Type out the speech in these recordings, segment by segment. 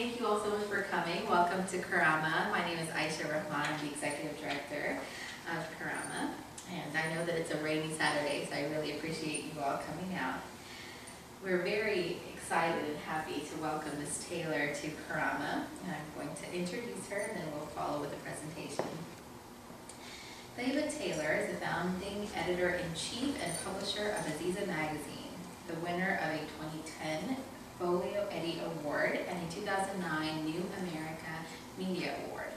Thank you all so much for coming. Welcome to Karama. My name is Aisha Rahman. I'm the Executive Director of Karama. And I know that it's a rainy Saturday, so I really appreciate you all coming out. We're very excited and happy to welcome Ms. Taylor to Karama. And I'm going to introduce her and then we'll follow with a presentation. Tayyibah Taylor is the founding editor-in-chief and publisher of Aziza magazine, the winner of a 2010 Folio Eddie Award and a 2009 New America Media Award.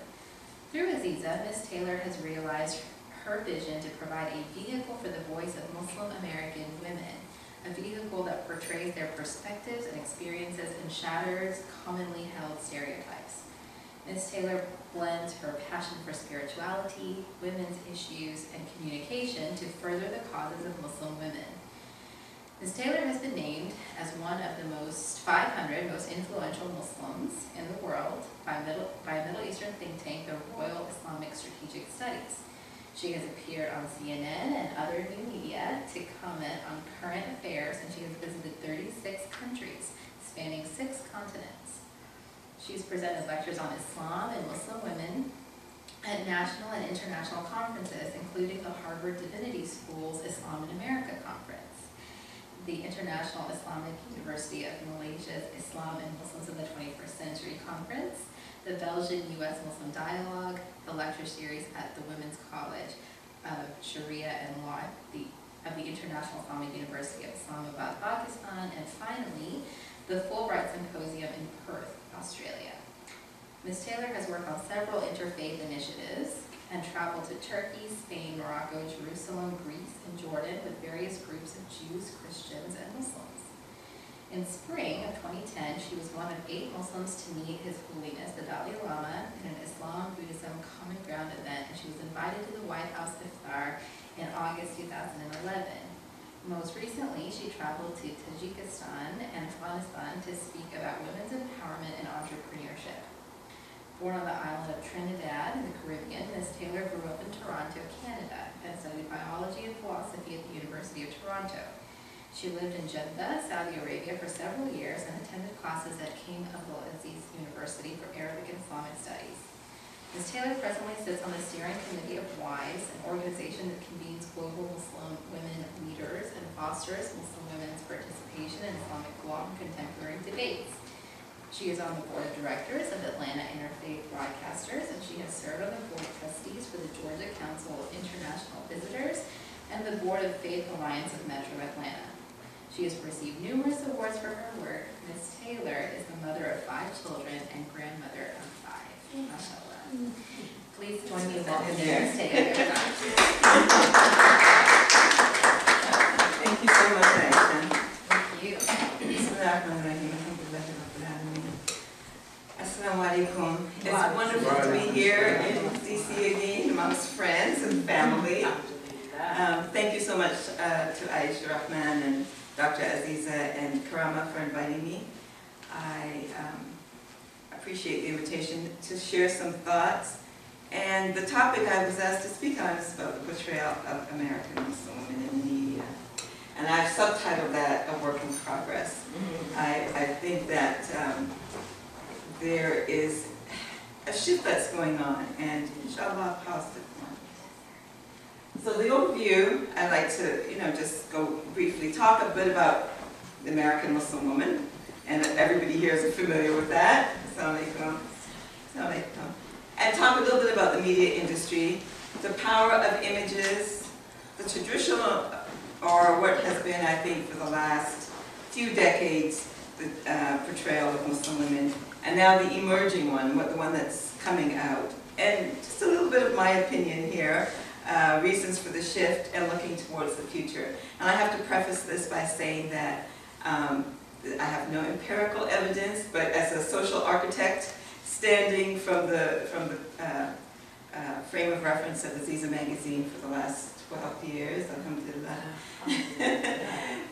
Through Aziza, Ms. Taylor has realized her vision to provide a vehicle for the voice of Muslim American women, a vehicle that portrays their perspectives and experiences and shatters commonly held stereotypes. Ms. Taylor blends her passion for spirituality, women's issues, and communication to further the causes of Muslim women. Ms. Taylor has been named as one of the 500 most influential Muslims in the world by a Middle Eastern think tank, the Royal Islamic Strategic Studies. She has appeared on CNN and other new media to comment on current affairs, and she has visited 36 countries, spanning 6 continents. She's presented lectures on Islam and Muslim women at national and international conferences, including the Harvard Divinity School's Islam in America Conference, the International Islamic University of Malaysia's Islam and Muslims in the 21st Century Conference, the Belgian-U.S. Muslim Dialogue, the lecture series at the Women's College of Sharia and Law of the International Islamic University of Islamabad, Pakistan, and finally, the Fulbright Symposium in Perth, Australia. Ms. Taylor has worked on several interfaith initiatives and traveled to Turkey, Spain, Morocco, Jerusalem, Greece, and Jordan with various groups of Jews, Christians, and Muslims. In spring of 2010, she was one of 8 Muslims to meet His Holiness the Dalai Lama in an Islam-Buddhism Common Ground event, and she was invited to the White House Iftar in August 2011. Most recently, she traveled to Tajikistan and Afghanistan to speak about women's empowerment and entrepreneurship. Born on the island of Trinidad in the Caribbean, Ms. Taylor grew up in Toronto, Canada, and studied biology and philosophy at the University of Toronto. She lived in Jeddah, Saudi Arabia for several years and attended classes at King Abdul Aziz University for Arabic and Islamic Studies. Ms. Taylor presently sits on the steering committee of WISE, an organization that convenes global Muslim women leaders and fosters Muslim women's participation in Islamic law and contemporary debates. She is on the board of directors of Atlanta Interfaith Broadcasters, and she has served on the board of trustees for the Georgia Council of International Visitors and the board of Faith Alliance of Metro Atlanta. She has received numerous awards for her work. Ms. Taylor is the mother of 5 children and grandmother of 5. MashaAllah. Please join me in welcoming Ms. Taylor. Thank you so much, Aisha. Thank you. Assalamu alaikum. It's wonderful to be here in DC again amongst friends and family. Thank you so much to Aisha Rahman and Dr. Aziza and Karama for inviting me. I appreciate the invitation to share some thoughts. And the topic I was asked to speak on is about the portrayal of American Muslim women in the media. And I've subtitled that A Work in Progress. I think that there is a shift that's going on, and inshallah, a positive one. So the overview, I'd like to, just go briefly talk a bit about the American Muslim woman, and everybody here is familiar with that. Assalamu alaikum. Assalamu alaikum. And talk a little bit about the media industry, the power of images, the traditional, or what has been, I think, for the last few decades, the portrayal of Muslim women, and now the emerging one, the one that's coming out. And just a little bit of my opinion here, reasons for the shift and looking towards the future. And I have to preface this by saying that I have no empirical evidence, but as a social architect, standing from the frame of reference of Aziza magazine for the last 12 years, alhamdulillah.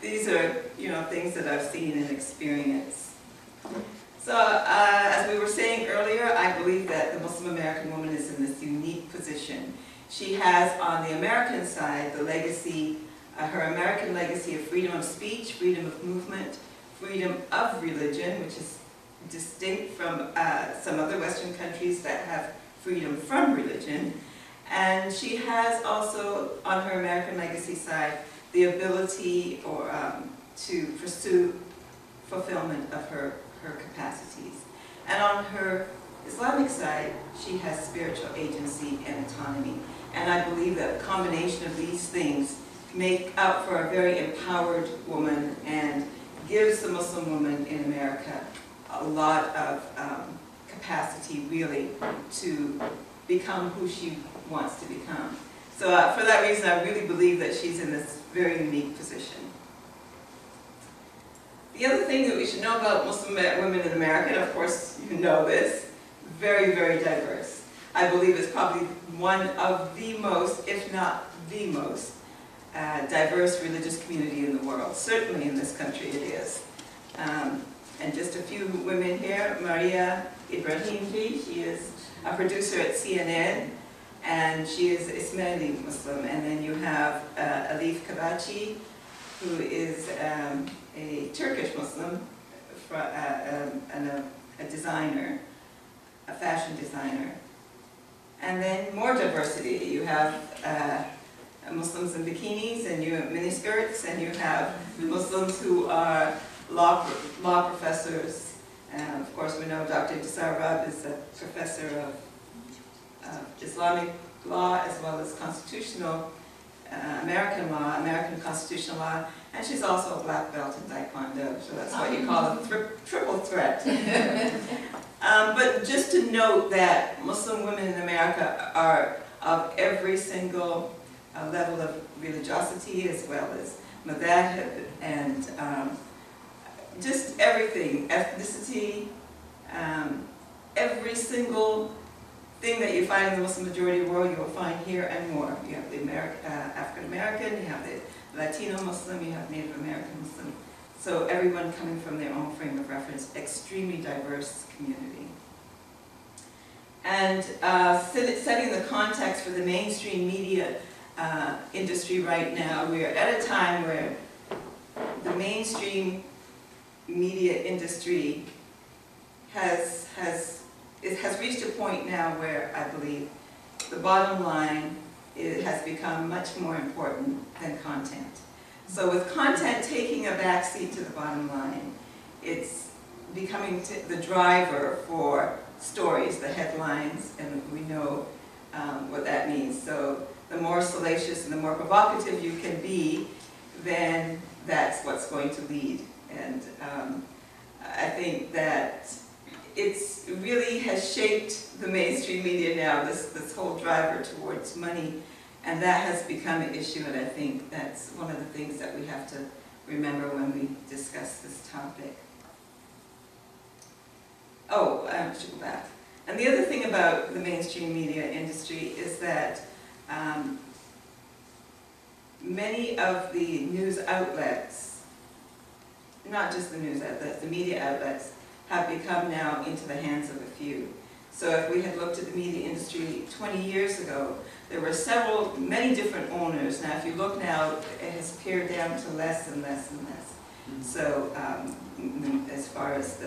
These are, things that I've seen and experienced. So, as we were saying earlier, I believe that the Muslim American woman is in this unique position. She has, on the American side, the legacy, her American legacy of freedom of speech, freedom of movement, freedom of religion, which is distinct from some other Western countries that have freedom from religion. And she has also, on her American legacy side, the ability to pursue fulfillment of her capacities. And on her Islamic side, she has spiritual agency and autonomy. And I believe that a combination of these things make up for a very empowered woman and gives the Muslim woman in America a lot of capacity, really, to become who she wants to become. So for that reason, I really believe that she's in this very unique position. The other thing that we should know about Muslim women in America, and of course you know this, very, very diverse. I believe it's probably one of the most, if not the most, diverse religious community in the world. Certainly in this country it is. And just a few women here. Maria Ibrahimji, she is a producer at CNN, and she is Ismaili Muslim. And then you have Elif Kabachi, who is a Turkish Muslim and a designer, a fashion designer. And then more diversity. You have Muslims in bikinis, and you have miniskirts, and you have Muslims who are law professors. Of course, we know Dr. Tayyibah is a professor of Islamic law as well as constitutional American law, American constitutional law, and she's also a black belt in Taekwondo, so that's what you call a triple threat. But just to note that Muslim women in America are of every single level of religiosity, as well as madhab and just everything, ethnicity, every single thing that you find in the Muslim majority world, you will find here and more. You have the African American, you have the Latino Muslim, you have Native American Muslim. So everyone coming from their own frame of reference, extremely diverse community. And setting the context for the mainstream media industry right now, we are at a time where the mainstream media industry has reached a point now where I believe the bottom line has become much more important than content. So with content taking a backseat to the bottom line, it's becoming the driver for stories, the headlines, and we know what that means. So the more salacious and the more provocative you can be, then that's what's going to lead. And I think that it's really has shaped the mainstream media now, this whole driver towards money, and that has become an issue, and I think that's one of the things that we have to remember when we discuss this topic. Oh, I should go back. And the other thing about the mainstream media industry is that many of the news outlets, not just the news outlets, the media outlets, have become now into the hands of a few. So if we had looked at the media industry 20 years ago, there were many different owners. Now if you look now, it has pared down to less and less and less. So as far as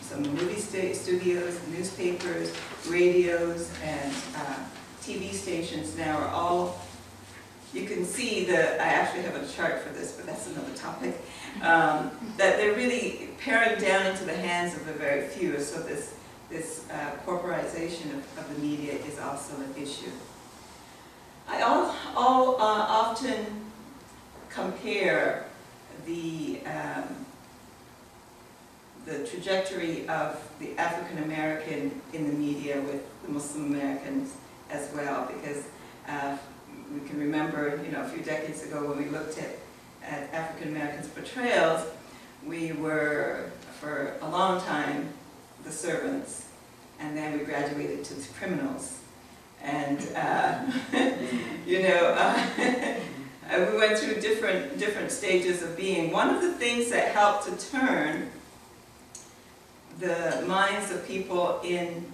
some movie studios, newspapers, radios, and TV stations now are all, you can see that, I actually have a chart for this, but that's another topic, that they're really paring down into the hands of the very few. So this corporatization of the media is also an issue. I often compare the trajectory of the African American in the media with the Muslim Americans as well, because we can remember, a few decades ago when we looked at African Americans' portrayals, we were, for a long time, the servants, and then we graduated to the criminals. And, we went through different stages of being. One of the things that helped to turn the minds of people in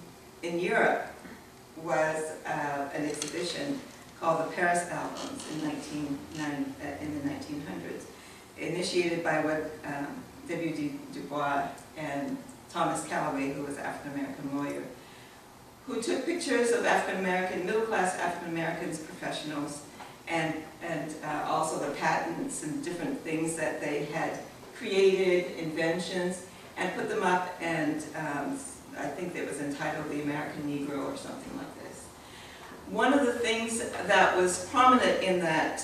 Europe was an exhibition called the Paris Albums in the 1900s, initiated by W. Du Bois and Thomas Calloway, who was an African-American lawyer, who took pictures of African-American, middle-class African-Americans, professionals, and also the patents and different things that they had created, inventions, and put them up, and I think it was entitled The American Negro or something like this. One of the things that was prominent in that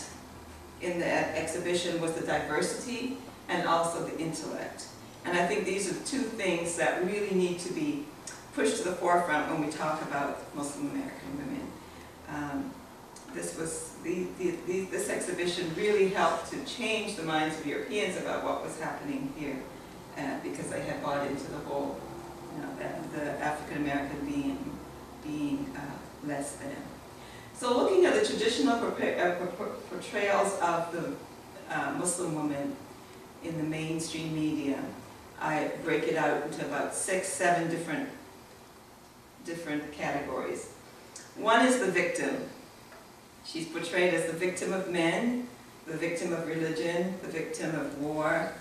exhibition was the diversity and also the intellect. And I think these are two things that really need to be pushed to the forefront when we talk about Muslim American women. This exhibition really helped to change the minds of Europeans about what was happening here, because they had bought into the whole, the African American being less than. So looking at the traditional portrayals of the Muslim woman in the mainstream media, I break it out into about 6, 7 different categories. One is the victim. She's portrayed as the victim of men, the victim of religion, the victim of war.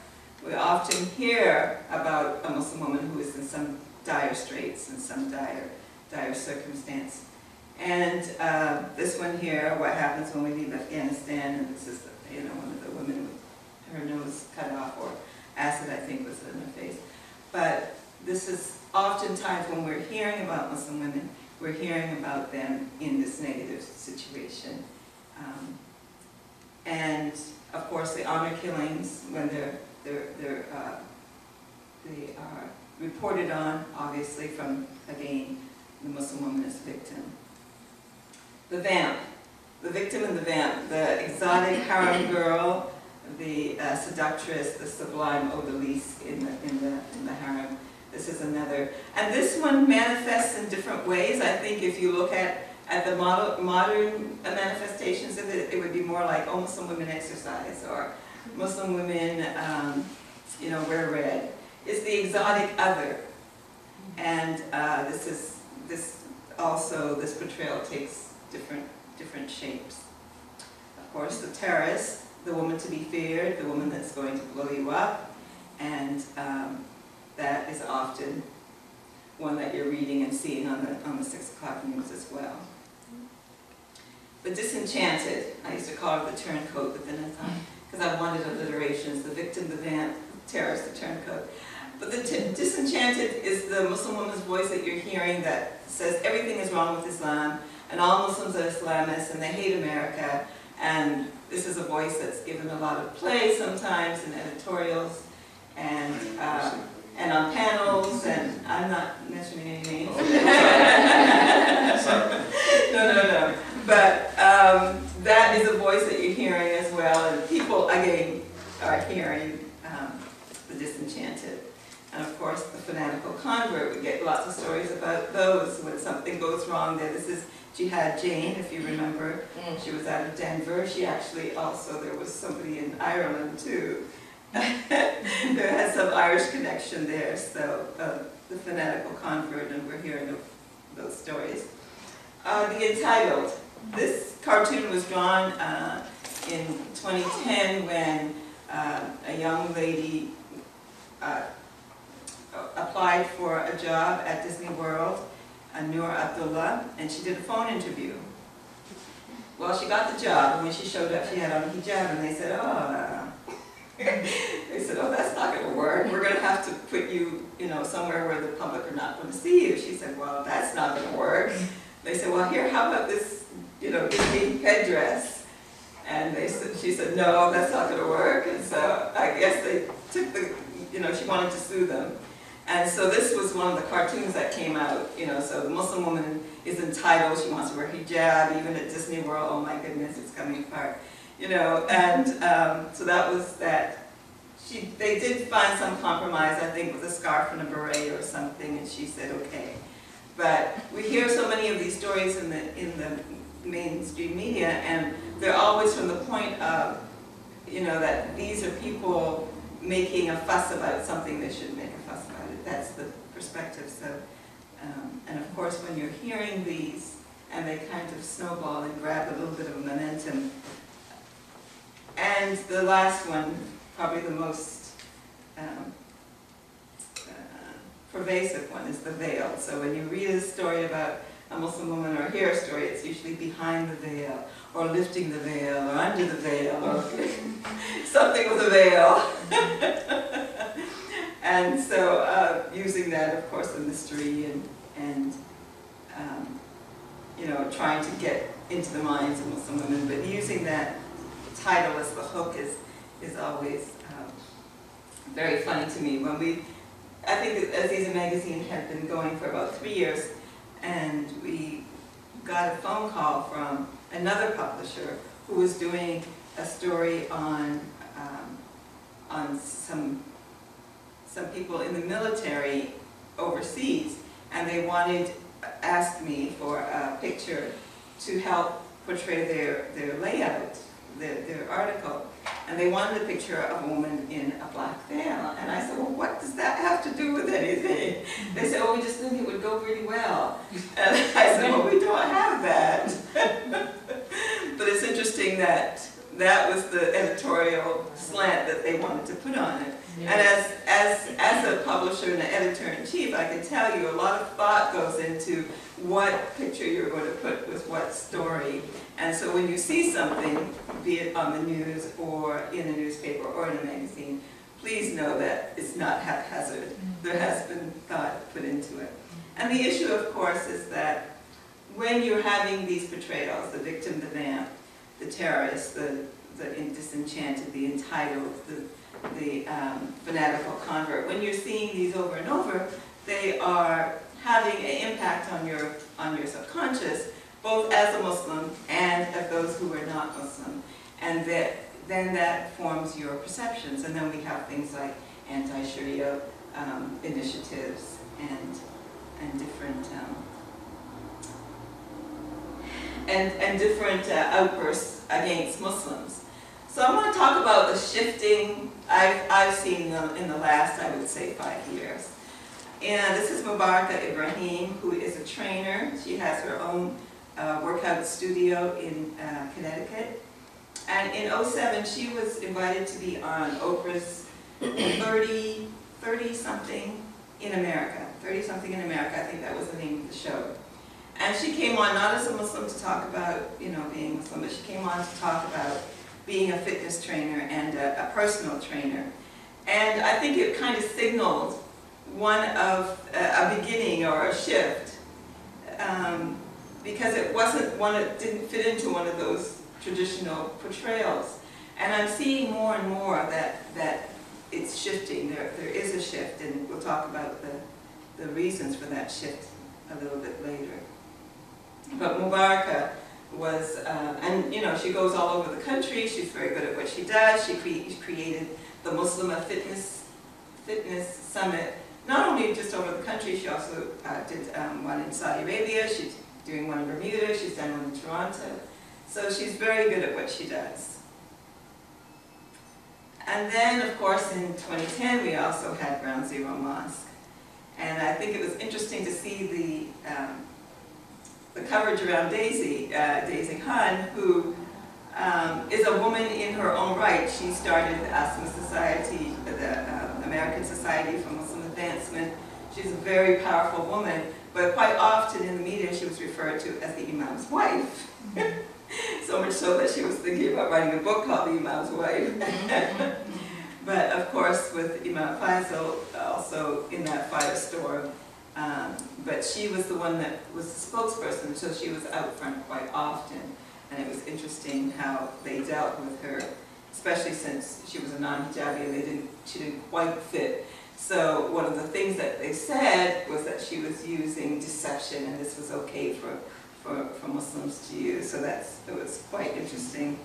We often hear about a Muslim woman who is in some dire straits and some dire circumstance. And this one here, what happens when we leave Afghanistan, and this is one of the women with her nose cut off, or acid, I think, was in her face. But this is oftentimes when we're hearing about Muslim women, we're hearing about them in this negative situation. And of course the honor killings, when they are reported on, obviously, from, again, the Muslim woman as victim. The vamp, the victim and the vamp, the exotic harem girl, the seductress, the sublime odalisque in the harem. This is another. And this one manifests in different ways. I think if you look at the modern manifestations of it, it would be more like, oh, Muslim women exercise, or Muslim women, wear red. It's the exotic other. And this portrayal takes different shapes. Of course, the terrorist, the woman to be feared, the woman that's going to blow you up, and that is often one that you're reading and seeing on the 6 o'clock news as well. The disenchanted, I used to call it the turncoat, but then I thought, because I wanted alliterations, the victim, the vamp, the terrorist, the turncoat. But the disenchanted is the Muslim woman's voice that you're hearing that says everything is wrong with Islam, and all Muslims are Islamists, and they hate America, and this is a voice that's given a lot of play sometimes in editorials, and on panels, and I'm not mentioning any names. No. But that is a voice that you're hearing as well, and people, again, are hearing the disenchanted. And of course, the fanatical convert, we get lots of stories about those when something goes wrong there. This is Jihad Jane, if you remember. She was out of Denver. She actually also, there was somebody in Ireland too. There has some Irish connection there, so the fanatical convert, and we're hearing of those stories. The Entitled. This cartoon was drawn in 2010 when a young lady applied for a job at Disney World, Noor Abdullah, and she did a phone interview. Well, she got the job, and when she showed up, she had on a hijab, and they said, oh, that's not going to work. We're going to have to put you, somewhere where the public are not going to see you. She said, well, that's not going to work. They said, well, here, how about this, Disney headdress? And she said, no, that's not going to work. And so I guess they took she wanted to sue them. And so this was one of the cartoons that came out, so the Muslim woman is entitled, she wants to wear hijab, even at Disney World, oh my goodness, it's coming apart. And so that was that. They did find some compromise, I think, with a scarf and a beret or something, and she said, okay. But we hear so many of these stories in the mainstream media, and they're always from the point of, that these are people making a fuss about something they shouldn't make a fuss about it. That's the perspective. So, and of course, when you're hearing these, and they kind of snowball and grab a little bit of momentum. And the last one, probably the most pervasive one is the veil. So when you read a story about a Muslim woman or hear a story, it's usually behind the veil, or lifting the veil, or under the veil, or something with a veil. And so using that, of course, the mystery and you know, trying to get into the minds of Muslim women, but using that title as the hook is always very funny to me. I think that Aziza magazine had been going for about 3 years, and we got a phone call from another publisher who was doing a story on some people in the military overseas, and they asked me for a picture to help portray their layout, their article. And they wanted a picture of a woman in a black veil. And I said, well, what does that have to do with anything? They said, oh, we just think it would go really well. And I said, well, we don't have that. But it's interesting that that was the editorial slant that they wanted to put on it. Yeah. And as a publisher and an editor-in-chief, I can tell you a lot of thought goes into what picture you're going to put with what story. And so when you see something, be it on the news or in a newspaper or in a magazine, please know that it's not haphazard. There has been thought put into it. And the issue, of course, is that when you're having these portrayals, the victim, the vamp, the terrorist, the disenchanted, the entitled, the fanatical convert, when you're seeing these over and over, they are having an impact on your subconscious, both as a Muslim and as those who are not Muslim. And then that forms your perceptions. And then we have things like anti-Sharia initiatives and different outbursts against Muslims. So I want to talk about the shifting I've seen in the last, I would say, 5 years. And this is Mubaraka Ibrahim, who is a trainer. She has her own workout studio in Connecticut. And in '07, she was invited to be on Oprah's 30-something in America. 30-something in America, I think that was the name of the show. And she came on not as a Muslim to talk about, you know, being Muslim, but she came on to talk about being a fitness trainer and a personal trainer. And I think it kind of signaled one of a beginning or a shift, because it wasn't one, it didn't fit into one of those traditional portrayals. And I'm seeing more and more that it's shifting. There is a shift, and we'll talk about the reasons for that shift a little bit later. But Mubaraka was, and you know, she goes all over the country. She's very good at what she does. She created the Muslim Fitness Summit, not only just over the country. She also did one in Saudi Arabia. She's doing one in Bermuda. She's done one in Toronto. So she's very good at what she does. And then, of course, in 2010, we also had Ground Zero Mosque. And I think it was interesting to see the coverage around Daisy Khan, who is a woman in her own right. She started the Asma Society, the American Society for Muslim Advancement. She's a very powerful woman, but quite often in the media she was referred to as the Imam's wife. So much so that she was thinking about writing a book called The Imam's Wife. But of course with Imam Faisal also in that firestorm, but she was the one that was the spokesperson, so she was out front quite often. And it was interesting how they dealt with her, especially since she was a non-hijabi and she didn't quite fit. So one of the things that they said was that she was using deception, and this was okay for Muslims to use. So it was quite interesting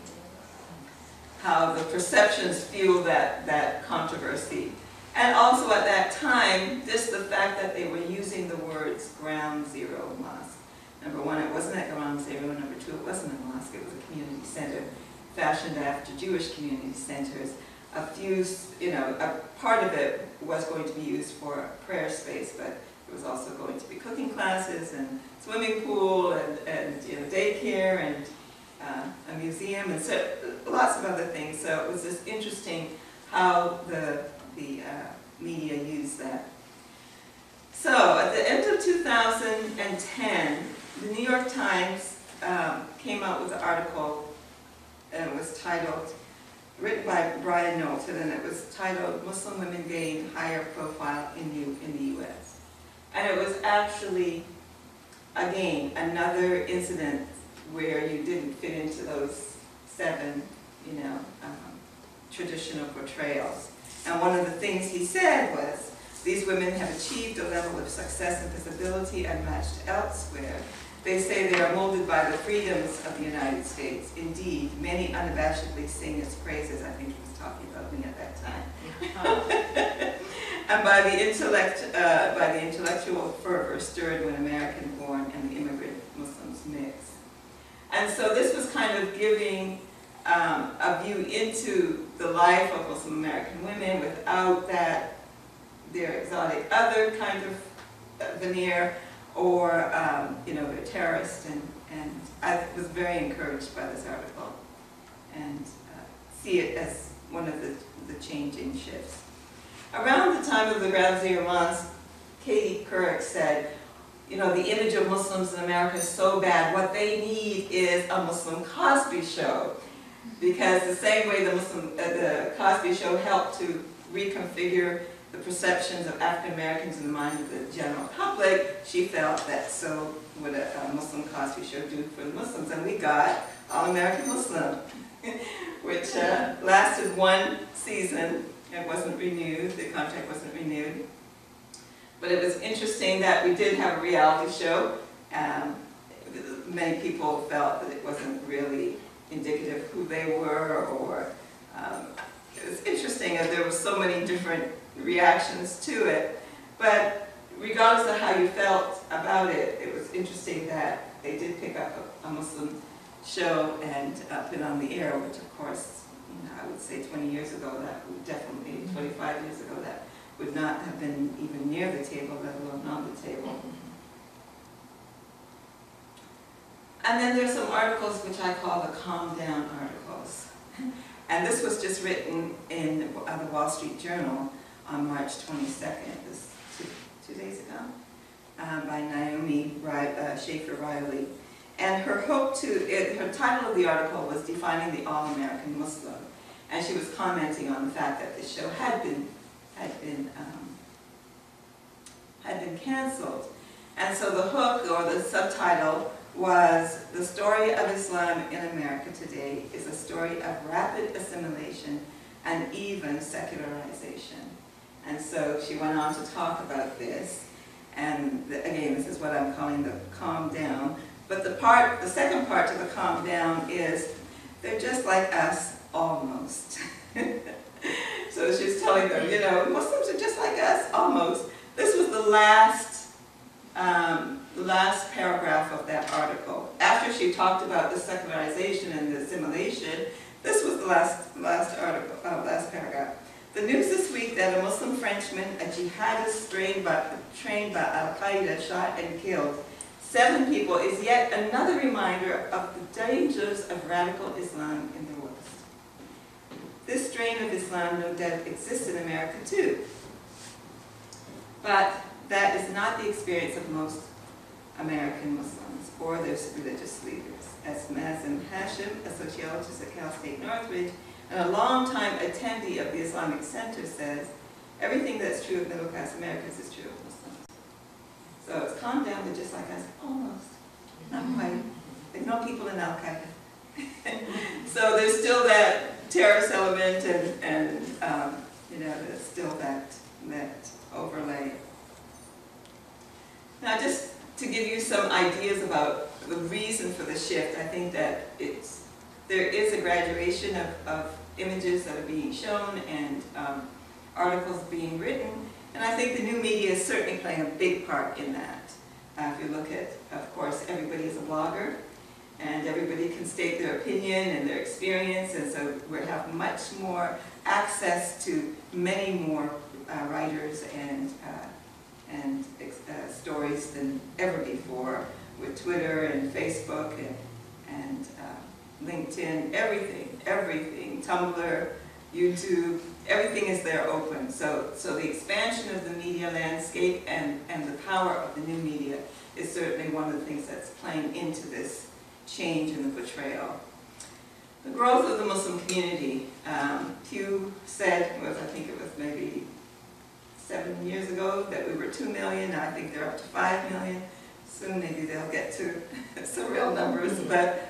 how the perceptions fueled that controversy. And also at that time, just the fact that they were using the words Ground Zero Mosque. Number one, it wasn't at Ground Zero. Number two, it wasn't a mosque, it was a community center fashioned after Jewish community centers. A few, you know, a part of it was going to be used for a prayer space, but there was also going to be cooking classes and swimming pool and you know, daycare and a museum and so lots of other things. So it was just interesting how the media used that. So at the end of 2010, the New York Times came out with an article, and it was titled, written by Brian Knowlton, and it was titled, "Muslim Women Gain Higher Profile in the U.S." And it was actually, again, another incident where you didn't fit into those 7, traditional portrayals. And one of the things he said was, "These women have achieved a level of success and visibility unmatched elsewhere. They say they are molded by the freedoms of the United States. Indeed, many unabashedly sing its praises." I think he was talking about me at that time. "And by the intellectual fervor stirred when American-born and the immigrant Muslims mix." And so this was kind of giving a view into the life of Muslim American women without their exotic other kind of veneer, or they're terrorists, and I was very encouraged by this article and see it as one of the changing shifts. Around the time of the Ground Zero months, Katie Couric said, the image of Muslims in America is so bad, what they need is a Muslim Cosby show. Because the same way the Cosby show helped to reconfigure the perceptions of African Americans in the mind of the general public, she felt that so would a Muslim Cosby show do for the Muslims. And we got All American Muslim, which lasted 1 season. It wasn't renewed, the contract wasn't renewed. But it was interesting that we did have a reality show. Many people felt that it wasn't really indicative of who they were, or it was interesting that there were so many different reactions to it. But regardless of how you felt about it, it was interesting that they did pick up a Muslim show and put it on the air, which of course, I would say 20 years ago, that would definitely, 25 years ago, that would not have been even near the table, let alone on the table. And then there's some articles which I call the calm down articles. And this was just written in the Wall Street Journal on March 22nd, this 2 days ago, by Naomi Schaefer Riley. And her title of the article was "Defining the All-American Muslim." And she was commenting on the fact that this show had been canceled. And so the hook, or the subtitle, was "The story of Islam in America today is a story of rapid assimilation and even secularization." And so she went on to talk about this. And again, this is what I'm calling the calm down. But the second part to the calm down is, they're just like us, almost. So she's telling them, Muslims are just like us, almost. This was the last paragraph of that article. After she talked about the secularization and the assimilation, this was the last paragraph. "The news this week that a Muslim Frenchman, a jihadist trained by Al-Qaeda, shot and killed 7 people is yet another reminder of the dangers of radical Islam in the West. This strain of Islam no doubt exists in America too. But that is not the experience of most American Muslims or their religious leaders. As Mazin Hashim, a sociologist at Cal State Northridge and a long-time attendee of the Islamic Center, says, everything that's true of middle-class Americans is true of Muslims. So it's calmed down to just like us, almost. Not quite. There's no people in Al-Qaeda. So there's still that terrorist element, and there's still that overlay. Now, just to give you some ideas about the reason for the shift, I think that there is a graduation of images that are being shown and articles being written, and I think the new media is certainly playing a big part in that. If you look at, of course, everybody is a blogger, and everybody can state their opinion and their experience, and so we have much more access to many more writers and stories than ever before, with Twitter and Facebook and LinkedIn, everything, Tumblr, YouTube, everything is there open. So the expansion of the media landscape and the power of the new media is certainly one of the things that's playing into this change in the portrayal. The growth of the Muslim community. Pew said, I think it was maybe 7 years ago, that we were 2 million. Now I think they're up to 5 million. Soon maybe they'll get to some real numbers. But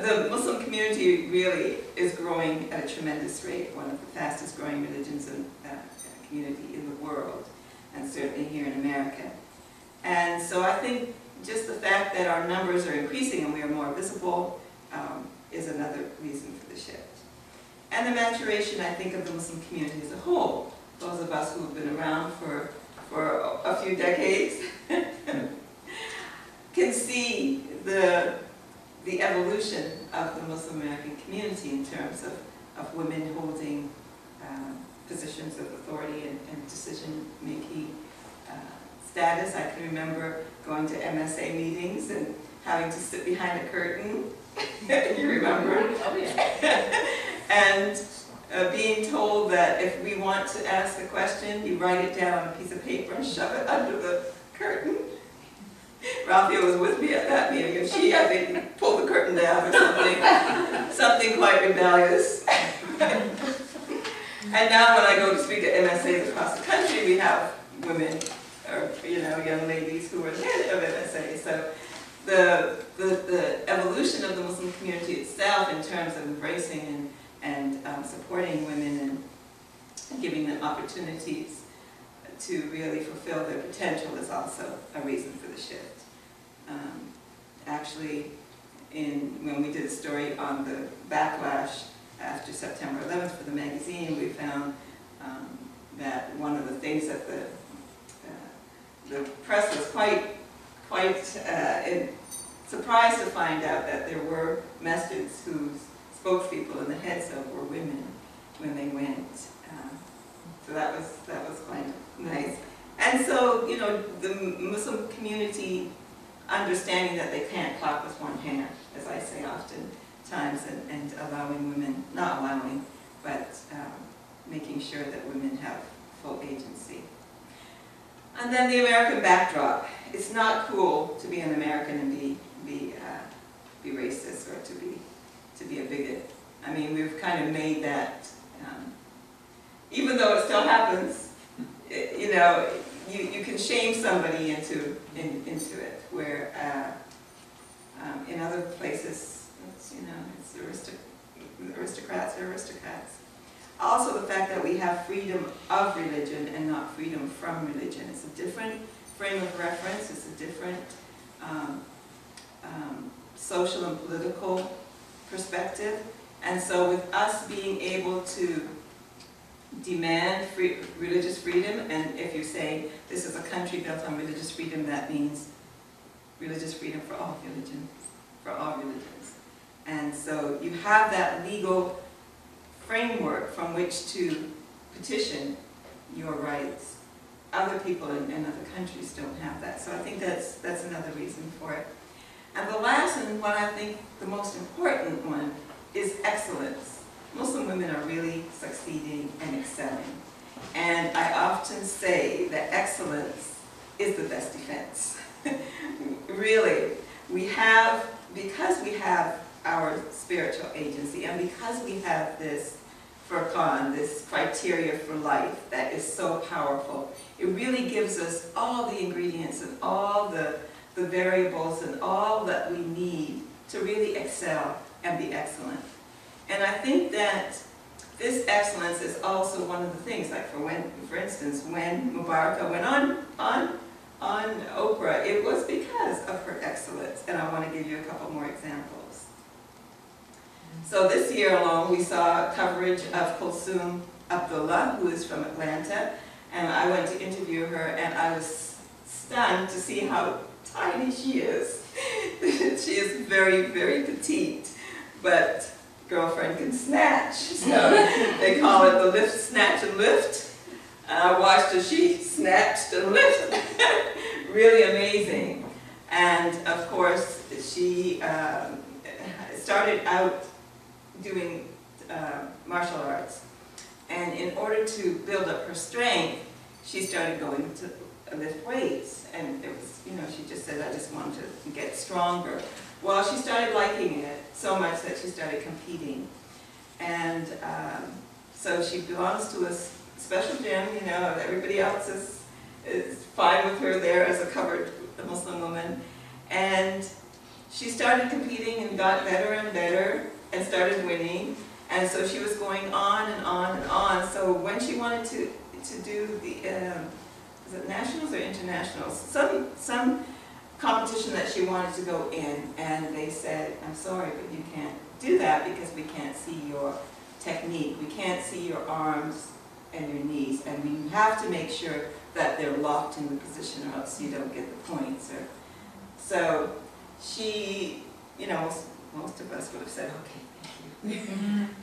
the Muslim community really is growing at a tremendous rate, one of the fastest growing religions and community in the world, and certainly here in America. And so I think just the fact that our numbers are increasing and we are more visible is another reason for the shift. And the maturation, I think, of the Muslim community as a whole. Those of us who have been around for a few decades can see the evolution of the Muslim American community in terms of women holding positions of authority and decision-making status. I can remember going to MSA meetings and having to sit behind a curtain. You remember? Oh, yeah. And being told that if we want to ask a question, you write it down on a piece of paper and shove it under the curtain. Ralphia was with me at that meeting, and she, I think, pulled the curtain down or something, something quite rebellious. And now when I go to speak at MSAs across the country, we have women, or young ladies who are the head of MSA. So the evolution of the Muslim community itself in terms of embracing and supporting women and giving them opportunities to really fulfill their potential is also a reason for the shift. Actually, when we did a story on the backlash after September 11th for the magazine, we found that one of the things that the press was quite surprised to find out that there were masjids whose spokespeople and the heads of were women when they went. So that was quite nice. And so, the Muslim community understanding that they can't clap with one hand, as I say oftentimes, and allowing women, not allowing, but making sure that women have full agency. And then the American backdrop. It's not cool to be an American and be racist or to be a bigot. I mean, we've kind of made that, even though it still happens, you can shame somebody into it, where in other places, it's aristocrats are aristocrats. Also the fact that we have freedom of religion and not freedom from religion. It's a different frame of reference, it's a different social and political perspective. And so with us being able to demand religious freedom, and if you say this is a country built on religious freedom, that means religious freedom for all religions. And so you have that legal framework from which to petition your rights. Other people in other countries don't have that. So I think that's another reason for it. And the last, and what I think the most important one, is excellence. Muslim women are really succeeding and excelling. And I often say that excellence is the best defense. Really, because we have our spiritual agency, and because we have this furqan, this criteria for life that is so powerful, it really gives us all the ingredients and all the variables and all that we need to really excel and be excellent. And I think that this excellence is also one of the things, like for instance, when Mubarak went on Oprah, it was because of her excellence. And I want to give you a couple more examples. So this year alone, we saw coverage of Kulsum Abdullah, who is from Atlanta, and I went to interview her, and I was stunned to see how tiny she is. She is very, very petite, but girlfriend can snatch. So they call it the lift, snatch, and lift. And I watched as she snatched and lifted. Really amazing. And of course, she started out doing martial arts. And in order to build up her strength, she started going to lift weights. And it was, you know, she just said, I just wanted to get stronger. Well, she started liking it so much that she started competing. And so she belongs to a special gym, you know, everybody else is fine with her there as a covered Muslim woman. And she started competing and got better and better and started winning. And so she was going on and on and on. So when she wanted to do the, is it nationals or internationals? Some competition that she wanted to go in, and they said, I'm sorry, but you can't do that because we can't see your technique. We can't see your arms and your knees, and we have to make sure that they're locked in the position or else you don't get the points. So she, you know, most of us would have said, okay, thank you.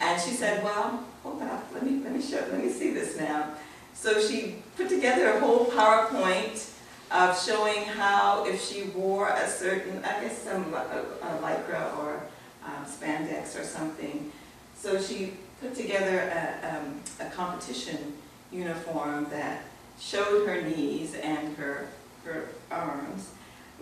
And she said, well, hold up, let me see this now. So she put together a whole PowerPoint of showing how if she wore a certain, I guess some lycra or spandex or something. So she put together a competition uniform that showed her knees and her arms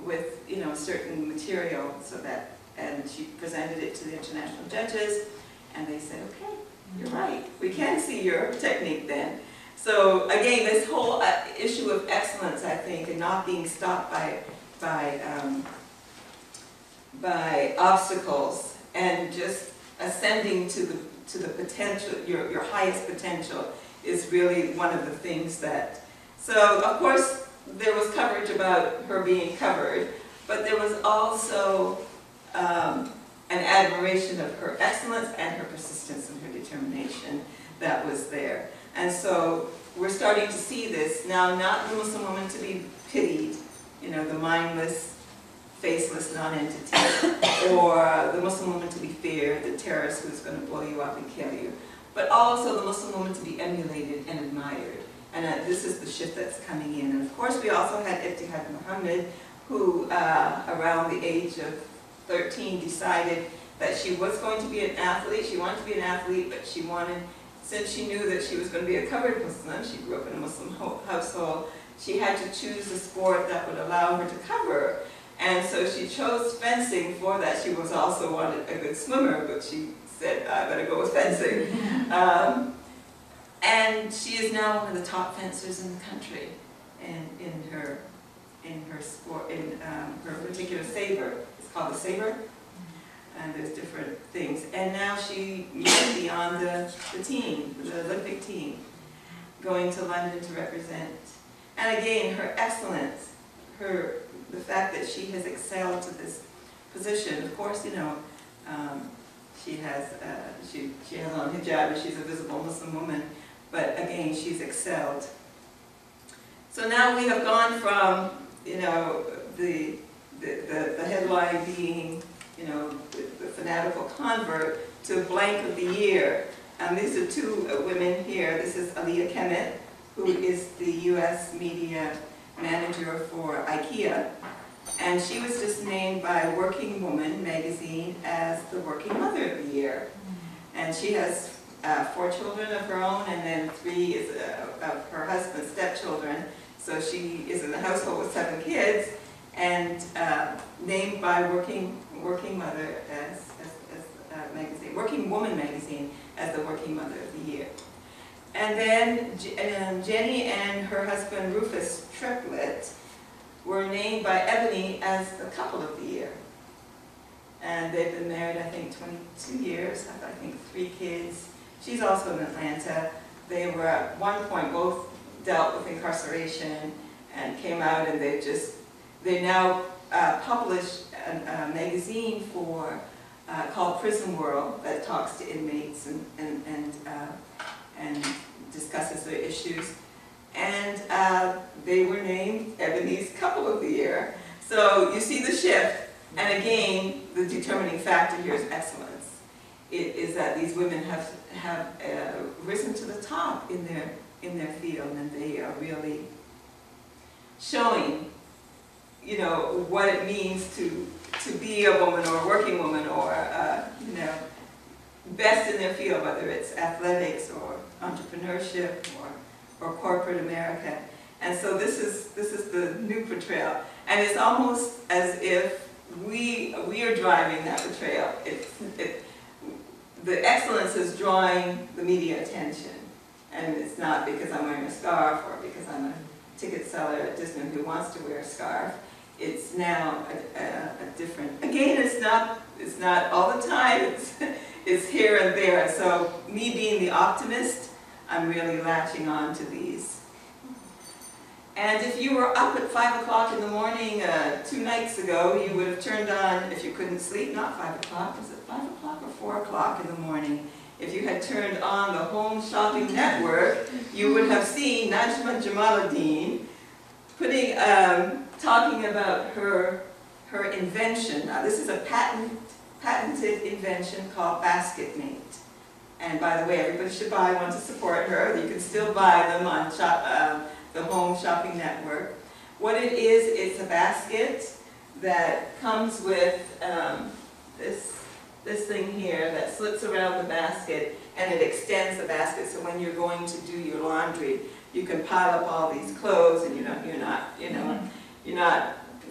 with, you know, certain material, so that, and she presented it to the international judges, and they said, okay, you're right, we can see your technique then. So again, this whole issue of excellence, I think, and not being stopped by obstacles, and just ascending to the potential, your highest potential, is really one of the things that. So of course there was coverage about her being covered, but there was also an admiration of her excellence and her persistence and her determination that was there. And so we're starting to see this now, not the Muslim woman to be pitied, you know, the mindless, faceless non-entity, or the Muslim woman to be feared, the terrorist who's going to blow you up and kill you, but also the Muslim woman to be emulated and admired. And this is the shift that's coming in. And of course we also had Ibtihad Muhammad, who around the age of 13 decided that she was going to be an athlete. She wanted to be an athlete, but she wanted, since she knew that she was going to be a covered Muslim, she grew up in a Muslim household, she had to choose a sport that would allow her to cover. And so she chose fencing. For that, she was also wanted a good swimmer, but she said, I better go with fencing. And she is now one of the top fencers in the country, and in her sport, in her particular saber. It's called the saber, and there's different things. And now she moved beyond the team, the Olympic team, going to London to represent. And again, her excellence, the fact that she has excelled to this position. Of course, you know, she has on hijab, and she's a visible Muslim woman. But again, she's excelled. So now we have gone from, you know, the headline being, you know, the fanatical convert, to blank of the year. And these are two women here. This is Aliyah Kemet, who is the U.S. media manager for IKEA. And she was just named by Working Woman magazine as the Working Mother of the Year. And she has 4 children of her own, and then 3 is of her husband's stepchildren. So she is in a household with 7 kids, and named by Working Mother as magazine, Working Woman magazine as the Working Mother of the Year. And then Jenny and her husband Rufus Triplett were named by Ebony as the Couple of the Year. And they've been married, I think, 22 years, have, I think, 3 kids. She's also in Atlanta. They were at one point both dealt with incarceration and came out, and they now publish a magazine called Prison World that talks to inmates and discusses their issues. And they were named Ebony's Couple of the Year. So you see the shift. And again, the determining factor here is excellence. It is that these women have risen to the top in their field, and they are really showing, you know, what it means to be a woman or a working woman, or you know, best in their field, whether it's athletics or entrepreneurship or corporate America. And so this is the new portrayal. And it's almost as if we are driving that portrayal. The excellence is drawing the media attention. And it's not because I'm wearing a scarf or because I'm a ticket seller at Disney who wants to wear a scarf. It's now a different, again, it's not all the time, it's here and there. And so me being the optimist, I'm really latching on to these. And if you were up at 5 o'clock in the morning 2 nights ago, you would have turned on, if you couldn't sleep, not 5 o'clock, was it 5 o'clock or 4 o'clock in the morning? If you had turned on the Home Shopping Network, you would have seen Najma Jamaluddin talking about her invention. Now this is a patented invention called BasketMate. And by the way, everybody should buy one to support her. You can still buy them on the Home Shopping Network. What it is, it's a basket that comes with this thing here that slips around the basket, and it extends the basket, so when you're going to do your laundry, you can pile up all these clothes, and you're not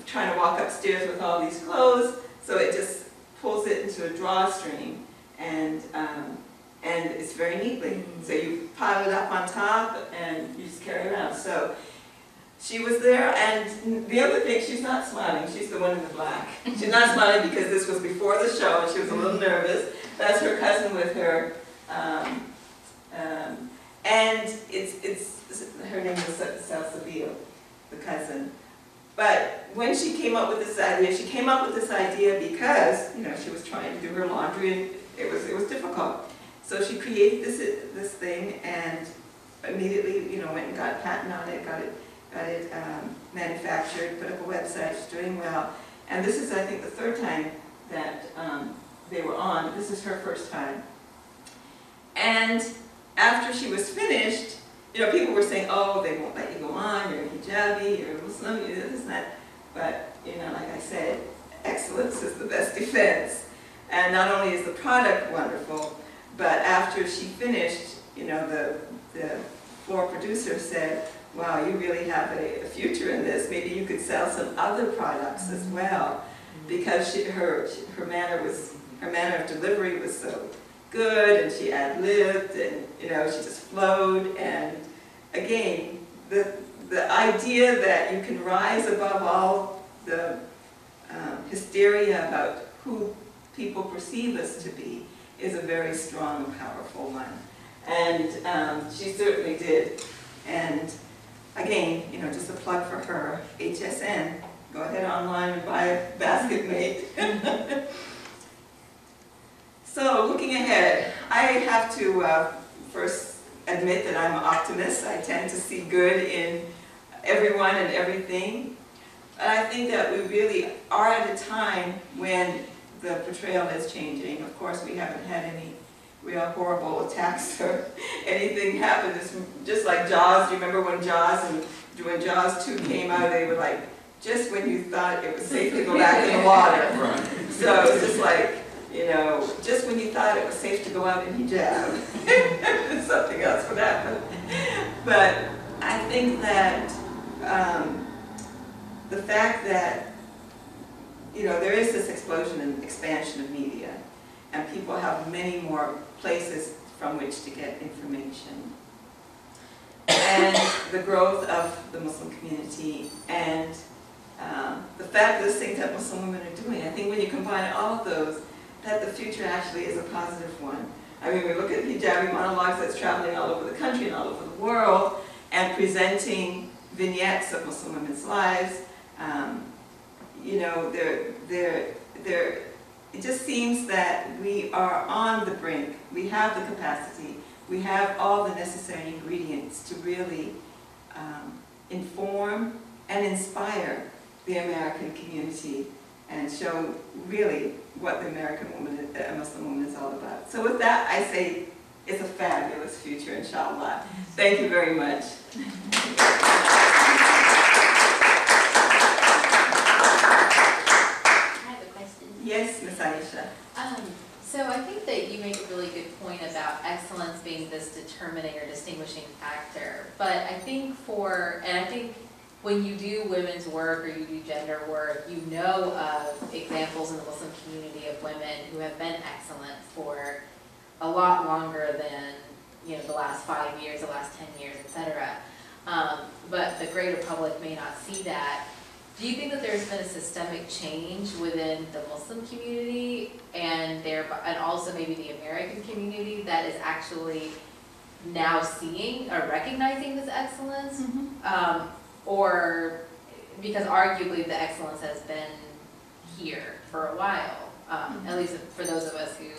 trying to walk upstairs with all these clothes. So it just pulls it into a drawstring, and it's very neatly. So you pile it up on top, and you just carry it around. So she was there, and the other thing, she's not smiling. She's the one in the black. She's not smiling because this was before the show, and she was a little nervous. That's her cousin with her, and her name is Salsabil, the cousin. But when she came up with this idea, because she was trying to do her laundry, and it was difficult. So she created this thing, and immediately went and got a patent on it, got it manufactured, put up a website. She's doing well. And this is, I think, the 3rd time that they were on. This is her first time. And after she was finished, people were saying, oh, they won't let you go on, you're a hijabi, you're a Muslim, you're this and that. But, like I said, excellence is the best defense. And not only is the product wonderful, but after she finished, the floor producer said, wow, you really have a future in this. Maybe you could sell some other products as well, because her manner of delivery was so good, and she ad-libbed, and she just flowed. And again, the idea that you can rise above all the hysteria about who people perceive us to be is a very strong and powerful one. And she certainly did. And again, just a plug for her, HSN. Go ahead online and buy a BasketMate. So, looking ahead, I have to first admit that I'm an optimist. I tend to see good in everyone and everything. But I think that we really are at a time when the portrayal is changing. Of course, we haven't had any real horrible attacks or anything happen. It's just like Jaws. Do you remember when Jaws 2 came out, they were like, just when you thought it was safe to go back in the water. Right. So it's just like, just when you thought it was safe to go out in hijab, something else would happen. But I think that the fact that, there is this explosion and expansion of media, and people have many more places from which to get information, and the growth of the Muslim community, and the fabulous things that Muslim women are doing. I think when you combine all of those, that the future actually is a positive one. I mean, we look at hijabi monologues that's traveling all over the country and all over the world, and presenting vignettes of Muslim women's lives. It just seems that we are on the brink. We have the capacity. We have all the necessary ingredients to really inform and inspire the American community and show really what the American woman, Muslim woman is all about. So with that, I say it's a fabulous future, inshallah. Thank you very much. I have a question. Yes, Ms. Aisha. So I think that you make a really good point about excellence being this determining or distinguishing factor. But I think when you do women's work or you do gender work, you know of examples in the Muslim community of women who have been excellent for a lot longer than, the last 5 years, the last 10 years, etc. But the greater public may not see that. Do you think that there's been a systemic change within the Muslim community and also maybe the American community that is actually now seeing or recognizing this excellence? Or because arguably the excellence has been here for a while, at least for those of us who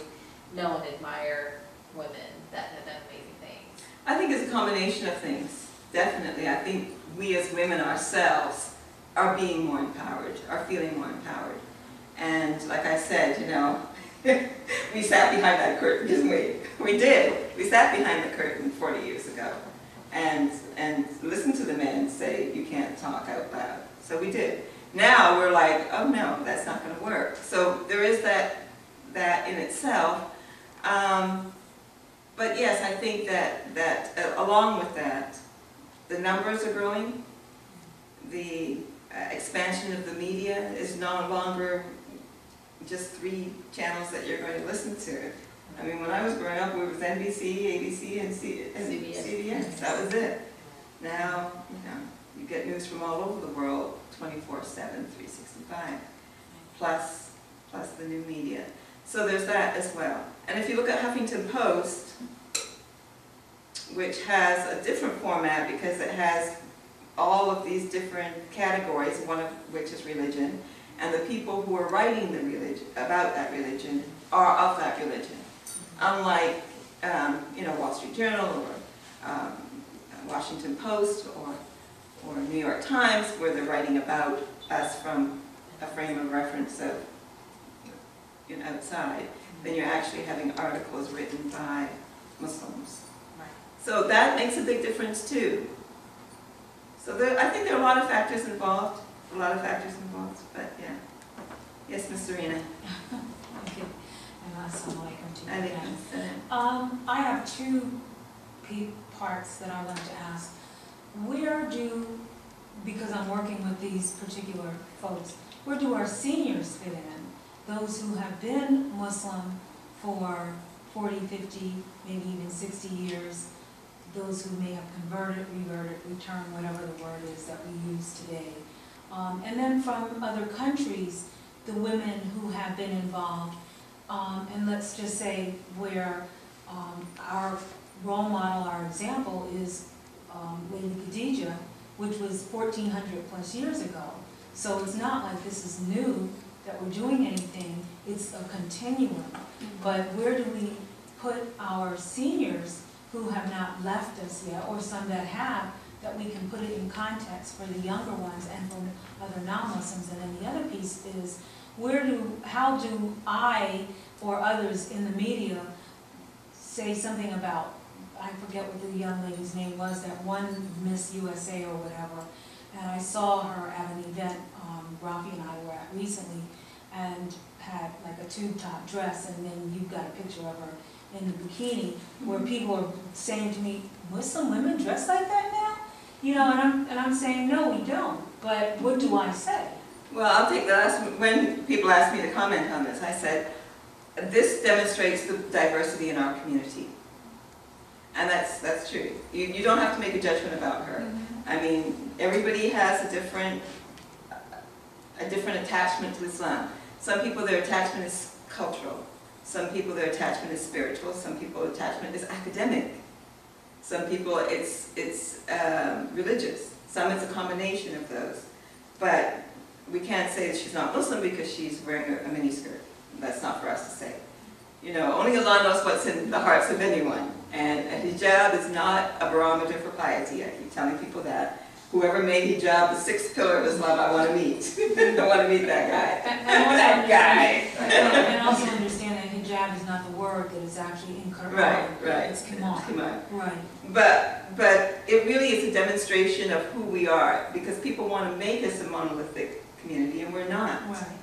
know and admire women that have done amazing things? I think it's a combination of things, definitely. I think we as women ourselves are being more empowered, are feeling more empowered. And like I said, we sat behind that curtain, didn't we? We did. We sat behind the curtain 40 years ago and listened to the men say, you can't talk out loud. So we did. Now we're like, oh no, that's not going to work. So there is that in itself. But yes, I think that along with that, the numbers are growing. The expansion of the media is no longer just 3 channels that you're going to listen to. I mean, when I was growing up, it was NBC, ABC, and CBS. That was it. Now, you get news from all over the world, 24/7, 365, plus the new media. So there's that as well. And if you look at Huffington Post, which has a different format because it has all of these different categories, one of which is religion, and the people who are writing the religion about that religion are of that religion. Unlike, Wall Street Journal or Washington Post or New York Times, where they're writing about us from a frame of reference of outside, then you're actually having articles written by Muslims. Right. So that makes a big difference too. So I think there are a lot of factors involved, but yeah. Yes, Ms. Serena. Okay. Assalamu alaikum to you again. Alaikum. I have 2 parts that I want to ask. Because I'm working with these particular folks, where do our seniors fit in? Those who have been Muslim for 40, 50, maybe even 60 years, those who may have converted, reverted, returned, whatever the word is that we use today. And then from other countries, the women who have been involved, and let's just say where our role model, our example is Lady Khadijah, which was 1400 plus years ago. So it's not like this is new, that we're doing anything, it's a continuum. But where do we put our seniors who have not left us yet, or some that have, that we can put it in context for the younger ones and for other non-Muslims? And then the other piece is, how do I or others in the media say something about, I forget what the young lady's name was, that one Miss USA or whatever, and I saw her at an event Rafi and I were at recently, and had like a tube top dress, and then you've got a picture of her in the bikini, where people are saying to me, Muslim women dress like that now? And I'm saying, no, we don't. But what do I say? Well, I'll take the last one. When people asked me to comment on this, I said, this demonstrates the diversity in our community. And that's true. You don't have to make a judgment about her. I mean, everybody has a different attachment to Islam. Some people, their attachment is cultural. Some people, their attachment is spiritual. Some people, attachment is academic. Some people, it's religious. Some, it's a combination of those. But we can't say that she's not Muslim because she's wearing a miniskirt. That's not for us to say. Only Allah knows what's in the hearts of anyone. And a hijab is not a barometer for piety. I keep telling people that. Whoever made hijab the 6th pillar of Islam, I want to meet. I want to meet that guy. That guy. And also understand that hijab is not the word that is actually in Quran. Right. It's Iman. Right. But it really is a demonstration of who we are, because people want to make us a monolithic community, and we're not. Right.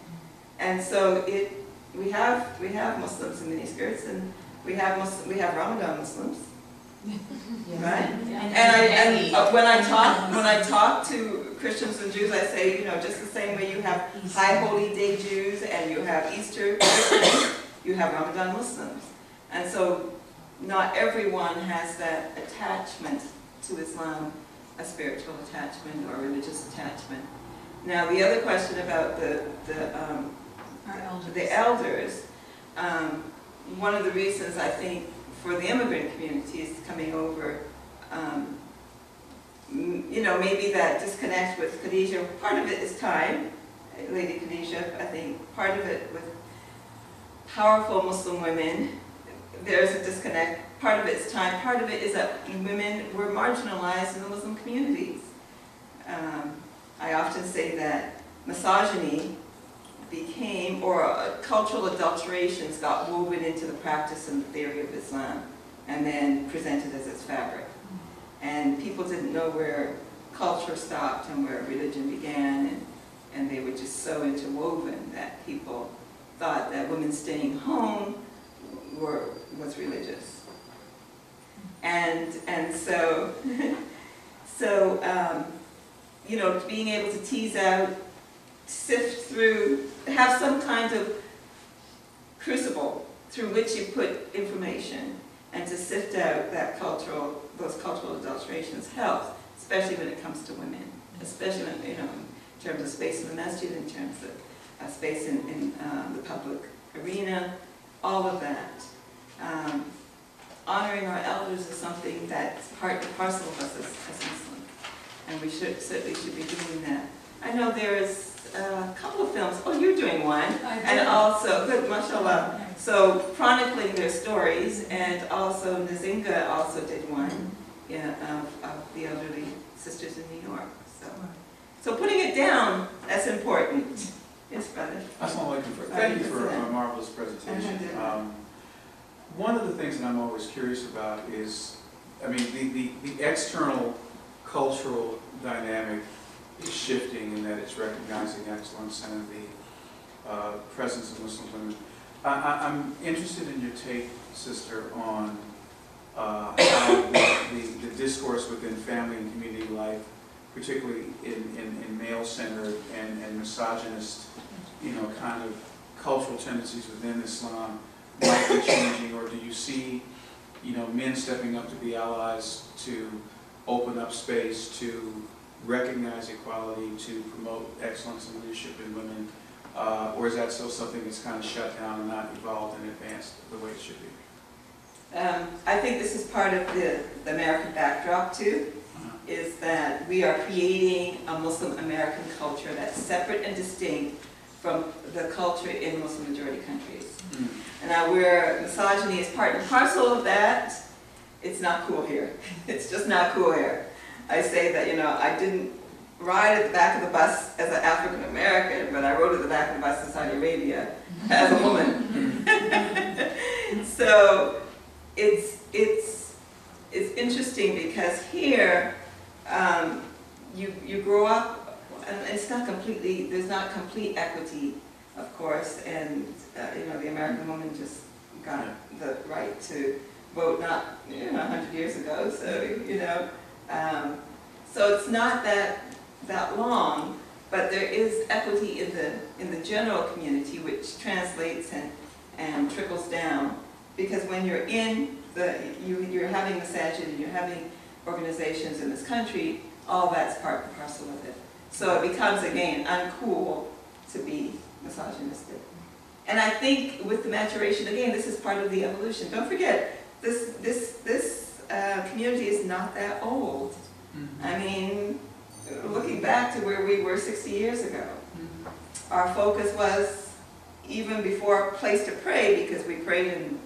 And so it we have Muslims in miniskirts, and we have Ramadan Muslims, right? And when I talk to Christians and Jews, I say, just the same way you have High Holy Day Jews and you have Easter Christians, you have Ramadan Muslims, and so not everyone has that attachment to Islam, a spiritual attachment or religious attachment. Now, the other question about the elders, one of the reasons I think for the immigrant communities coming over, maybe that disconnect with Khadija, part of it is time, Lady Khadija, I think part of it with powerful Muslim women, there's a disconnect. Part of it is time, part of it is that women were marginalized in the Muslim communities. I often say that misogyny became, or cultural adulterations got woven into the practice and the theory of Islam and then presented as its fabric. And people didn't know where culture stopped and where religion began, and they were just so interwoven that people thought that women staying home was religious. And so, being able to tease out, sift through, have some kind of crucible through which you put information, and to sift out those cultural adulterations helps, especially when it comes to women, especially when, in terms of space in the masjid, in terms of space in the public arena, all of that. Honoring our elders is something that's part and parcel of us as Muslims, and we certainly should be doing that. I know there is a couple of films. Oh, you're doing one, and also good, mashallah. So chronicling their stories, and also Nzinga also did one, of the elderly sisters in New York. So putting it down, that's important. Yes, brother. Assalamu alaikum. Thank you for a marvelous presentation. One of the things that I'm always curious about is, the external cultural dynamic is shifting in that it's recognizing excellence and the presence of Muslim women. I'm interested in your take, sister, on how the discourse within family and community life, particularly in male-centered and misogynist, kind of cultural tendencies within Islam, might be changing, or do you see, men stepping up to be allies, to open up space, to recognize equality, to promote excellence and leadership in women, or is that still something that's kind of shut down and not evolved and advanced the way it should be? I think this is part of the American backdrop too, is that we are creating a Muslim American culture that's separate and distinct from the culture in Muslim majority countries. And now where misogyny is part and parcel of that, it's not cool here. It's just not cool here. I say that, I didn't ride at the back of the bus as an African American, but I rode at the back of the bus in Saudi Arabia as a woman. So it's interesting because here you grow up, and it's not completely, there's not complete equity, of course, and the American woman just got the right to vote not 100 years ago, so so it's not that long, but there is equity in the general community, which translates and trickles down, because when you're in you're having masajid and you're having organizations in this country, all that's part and parcel of it. So it becomes, again, uncool to be misogynistic. And I think with the maturation, again, this is part of the evolution. Don't forget, this community is not that old. I mean, looking back to where we were 60 years ago, our focus was even before a place to pray, because we prayed in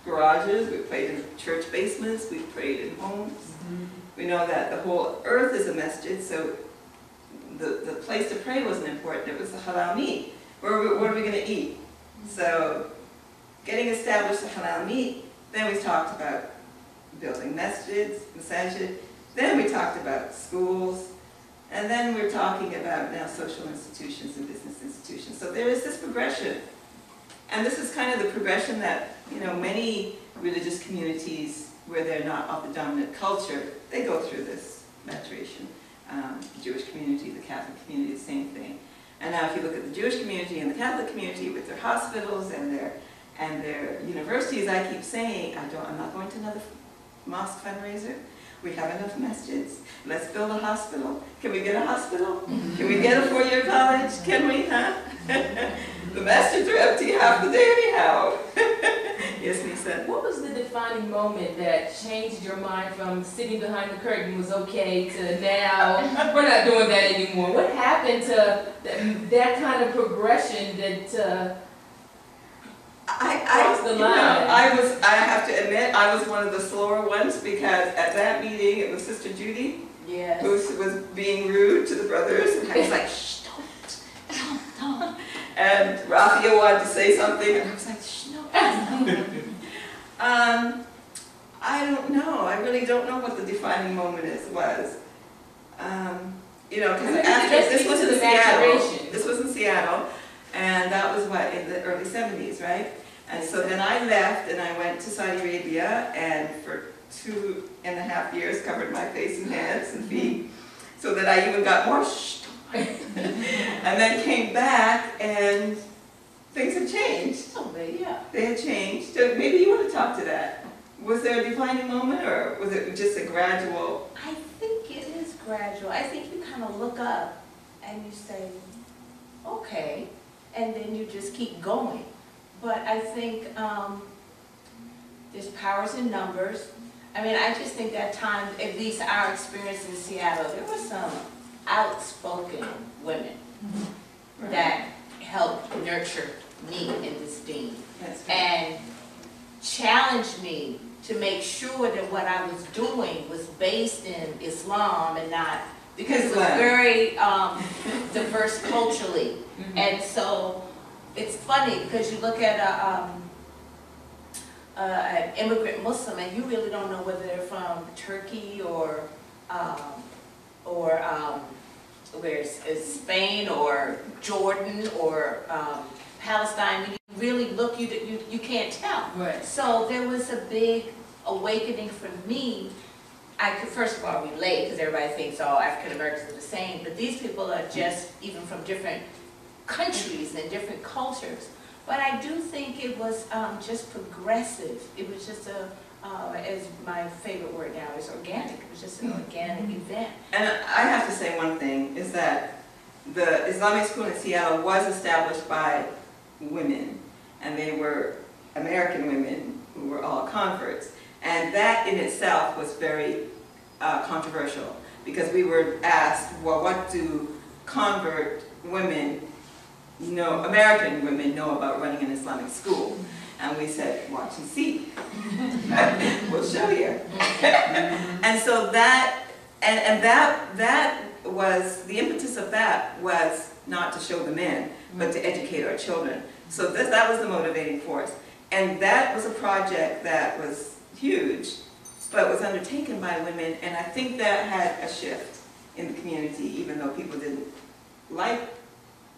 garages, we prayed in church basements, we prayed in homes. We know that the whole earth is a masjid, so the place to pray wasn't important. It was the halal meat. What are we going to eat? So getting established the halal meat, then we talked about building masjids, masajid, then we talked about schools, and then we're talking about now social institutions and business institutions. So there is this progression. And this is kind of the progression that, you know, many religious communities where they're not of the dominant culture, they go through this maturation. The Jewish community, the Catholic community, the same thing. And now if you look at the Jewish community and the Catholic community with their hospitals and their universities, I keep saying, I'm not going to another mosque fundraiser. We have enough masjids. Let's build a hospital. Can we get a hospital? Can we get a four-year college? Can we, huh? The masjids are empty half the day anyhow. Yes, Lisa? What was the defining moment that changed your mind from sitting behind the curtain was okay to now we're not doing that anymore? What happened to that kind of progression that crossed the line? I have to admit, I was one of the slower ones because at that meeting it was Sister Judy who was being rude to the brothers, and I was like, shh, don't. And Rafael wanted to say something, and I was like, shh, no. I don't know. I really don't know what the defining moment was. You know, because this was in Seattle. This was in Seattle, and that was what, in the early 70s, right? And so then I left and I went to Saudi Arabia, and for 2.5 years covered my face and hands and feet, so that I even got more shh. And then came back and things have changed. Oh, yeah. They had changed. So maybe you want to talk to that. Was there a defining moment, or was it just a gradual? I think it is gradual. I think you kind of look up and you say, okay, and then you just keep going. But I think there's powers in numbers. I mean, I just think that time, at least our experience in Seattle, there were some outspoken women that helped nurture me in this theme and challenged me to make sure that what I was doing was based in Islam and not, because it was very diverse culturally. And so it's funny because you look at an immigrant Muslim and you really don't know whether they're from Turkey or where's Spain or Jordan or Palestine. When you really look, you can't tell. Right. So there was a big awakening for me. I could first of all relate because everybody thinks all African Americans are the same, but these people are just even from different countries and different cultures. But I do think it was just progressive. It was just as my favorite word now is organic. It was just an organic event. And I have to say one thing, is that the Islamic school in Seattle was established by women, and they were American women who were all converts. And that in itself was very controversial, because we were asked, well, what do convert women know, American women know about running an Islamic school? And we said, watch and see. We'll show you. And so that, and that was, the impetus of that was not to show the men, but to educate our children. So that was the motivating force. And that was a project that was huge, but was undertaken by women, and I think that had a shift in the community, even though people didn't like,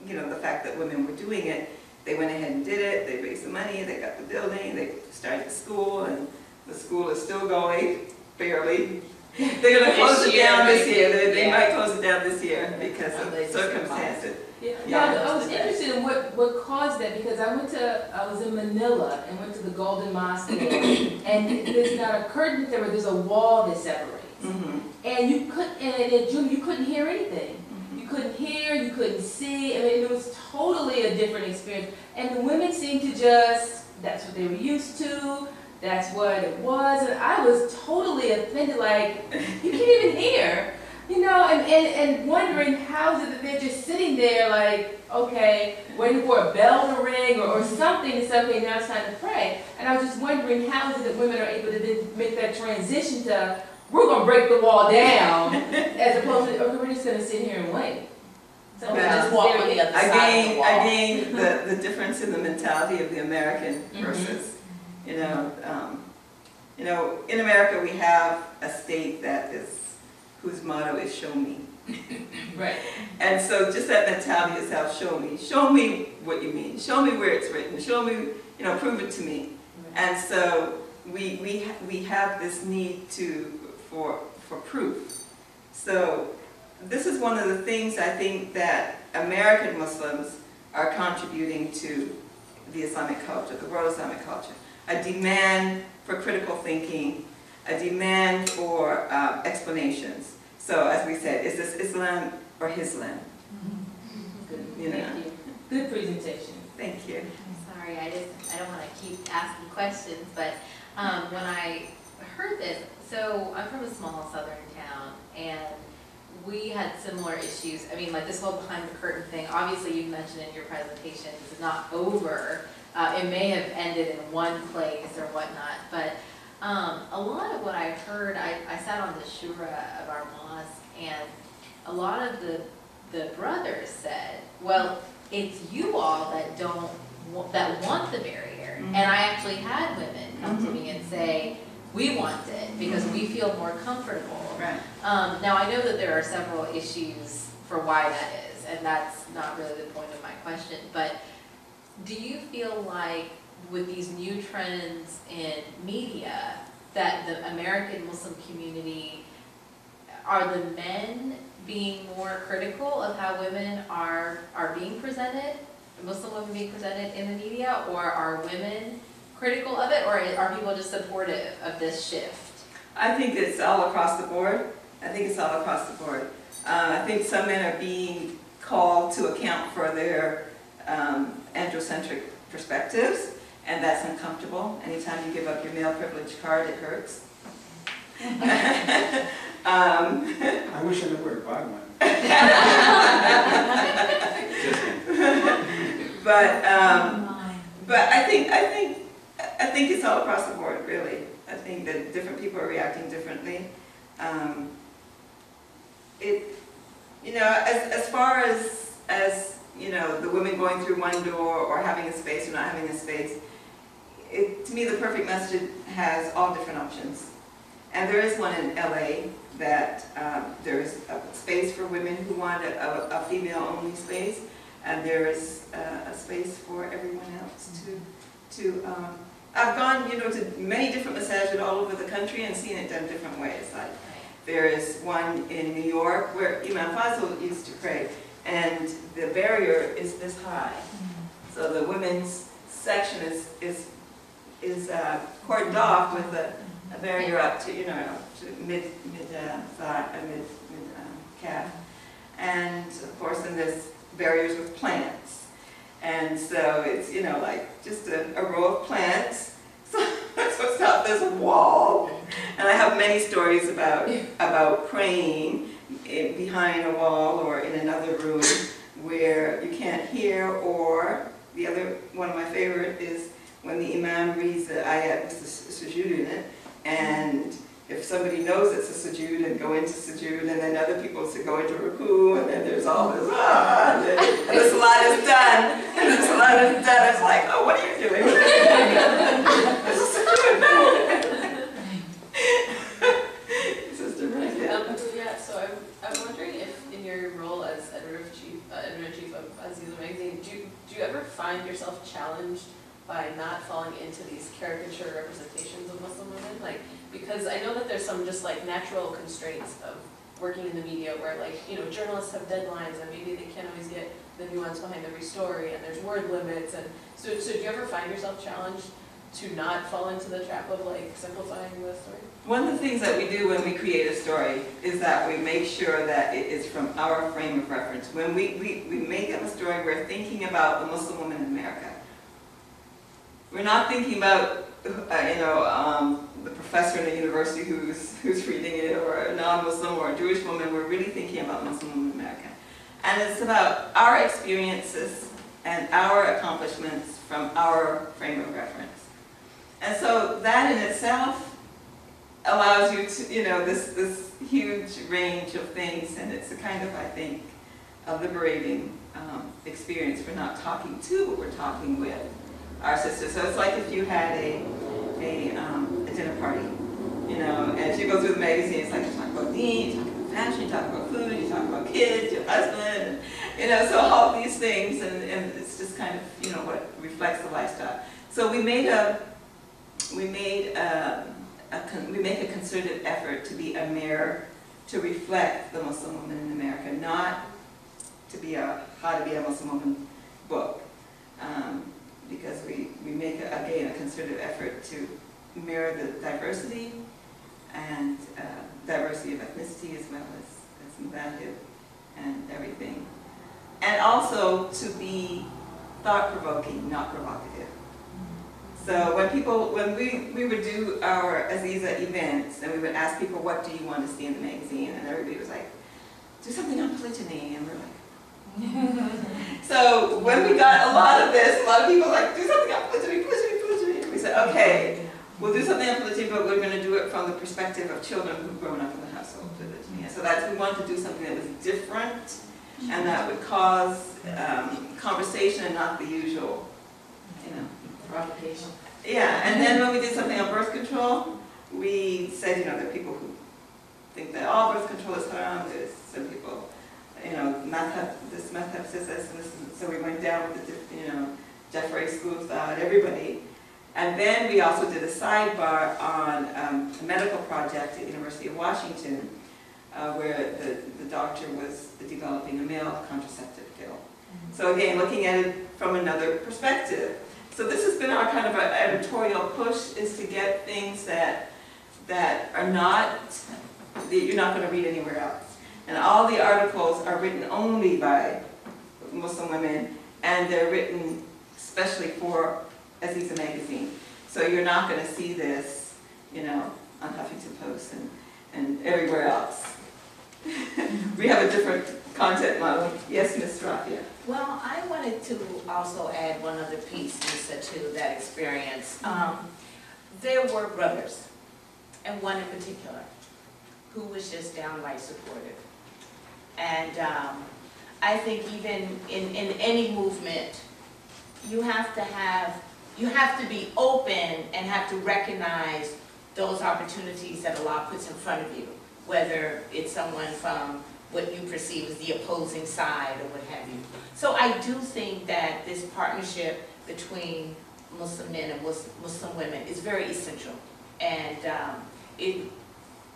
you know, the fact that women were doing it. They went ahead and did it, they raised the money, they got the building, they started the school, and the school is still going, barely. They're going to close it down this year. They might close it down this year because of circumstances. Yeah, I was interested in what caused that, because I was in Manila and went to the Golden Mosque there, and there's not a curtain there, there's a wall that separates. And you couldn't hear anything. You couldn't hear, you couldn't see. I mean, it was totally a different experience. And the women seemed to just, that's what they were used to, that's what it was. And I was totally offended, like, you can't even hear. You know, and wondering how is it that they're just sitting there like, okay, waiting for a bell to ring or something to say, okay, now it's time to pray. And I was just wondering how is it that women are able to then make that transition to, we're going to break the wall down, as opposed to, okay, we're just going to sit here and wait. So just walk on the other side of the wall. Again, the difference in the mentality of the American versus, you know, in America we have a state that is, whose motto is show me. Right. And so just that mentality itself, show me what you mean, show me where it's written, show me, you know, prove it to me. And so we have this need for proof. So this is one of the things I think that American Muslims are contributing to the Islamic culture, the world Islamic culture. A demand for critical thinking, a demand for explanations. So as we said, is this Islam or Hislam? Good. You know. Thank you. Good presentation. Thank you. Sorry, I don't want to keep asking questions, but when I heard this, so I'm from a small southern town, and we had similar issues. I mean, like this whole behind the curtain thing, obviously you mentioned in your presentation, this is not over. It may have ended in one place or whatnot, but a lot of what I heard, I sat on the shura of our mosque, and a lot of the brothers said, well, it's you all that want the barrier. Mm-hmm. And I actually had women come to me and say, we want it because we feel more comfortable. Right. Now I know that there are several issues for why that is, and that's not really the point of my question, but do you feel like with these new trends in media that the American Muslim community, are the men being more critical of how women are being presented, Muslim women being presented in the media, or are women critical of it, or are people just supportive of this shift? I think it's all across the board. I think some men are being called to account for their androcentric perspectives, and that's uncomfortable. Anytime you give up your male privilege card, it hurts. I wish I knew where to buy one. But I think it's all across the board, really. I think that different people are reacting differently. As far as you know, the women going through one door or having a space or not having a space, to me the perfect masjid has all different options. And there is one in LA that there is a space for women who want a female-only space, and there is a space for everyone else I've gone, to many different masajid all over the country and seen it done different ways. Like there is one in New York where Imam Fazl used to pray, and the barrier is this high. So the women's section is cordoned off with a barrier up to mid calf, and of course then there's barriers with plants. And so it's, like just a row of plants. So it's not this wall. And I have many stories about praying behind a wall or in another room where you can't hear, or the other, one of my favorite is when the imam reads the ayat with the sujood in it, and if somebody knows it's a sujood and go into sujood, and then other people go into ruku, and then there's all this, and the salat is done, and the salat is done, it's like, oh, what are you doing? It's a sujood. Sister, right? Yeah, so I'm wondering if in your role as editor-in-chief of Aziza magazine, do you ever find yourself challenged by not falling into these caricature representations of Muslim women? Like, because I know that there's some just like natural constraints of working in the media where journalists have deadlines and maybe they can't always get the nuance behind every story, and there's word limits, and so do you ever find yourself challenged to not fall into the trap of simplifying the story? One of the things that we do when we create a story is that we make sure that it is from our frame of reference. When we make up a story, we're thinking about the Muslim woman in America. We're not thinking about, the professor in the university who's reading it, or a non-Muslim or a Jewish woman. We're really thinking about Muslim women in America. And it's about our experiences and our accomplishments from our frame of reference. And so that in itself allows you to, this huge range of things, and it's a kind of, I think, a liberating experience. We're not talking to, but we're talking with our sisters. So it's like if you had a dinner party, as you go through the magazine, it's like you're talking about deen, you're talking about passion, you talk about food, you talk about kids, your husband, you know, so all these things, and it's just kind of, you know, what reflects the lifestyle. So we make a concerted effort to be a mirror to reflect the Muslim woman in America, not to be a How to Be a Muslim Woman book, because we make, again, a concerted effort to mirror the diversity and diversity of ethnicity as well as Mubahib and everything. And also to be thought-provoking, not provocative. So when we would do our Aziza events, and we would ask people, what do you want to see in the magazine? And everybody was like, do something on polygyny. And we're like, so when we got a lot of this, a lot of people were like, do something on polygyny. And we said, okay, we'll do something on polygyny, but we're going to do it from the perspective of children who've grown up in the household of polygyny. And so we wanted to do something that was different, and that would cause conversation and not the usual, you know, Provocation. yeah. And then when we did something on birth control, we said, you know, there are people who think that all birth control is haram. There's some people, you know, this madhab says this, and this. So we went down with the, you know, Jafari school of thought, everybody. And then we also did a sidebar on a medical project at the University of Washington, where the doctor was developing a male contraceptive pill. So again, looking at it from another perspective. So this has been our kind of editorial push, is to get things that are not, that you're not going to read anywhere else. And all the articles are written only by Muslim women, and they're written especially for Aziza magazine. So you're not going to see this, you know, on Huffington Post and everywhere else. We have a different content model. Yes, Ms. Rafia. Well, I wanted to also add one other piece, Lisa, to that experience. There were brothers, and one in particular, who was just downright supportive. And I think even in any movement, you have to be open and have to recognize those opportunities that Allah puts in front of you, whether it's someone from what you perceive as the opposing side or what have you. So I do think that this partnership between Muslim men and Muslim women is very essential. And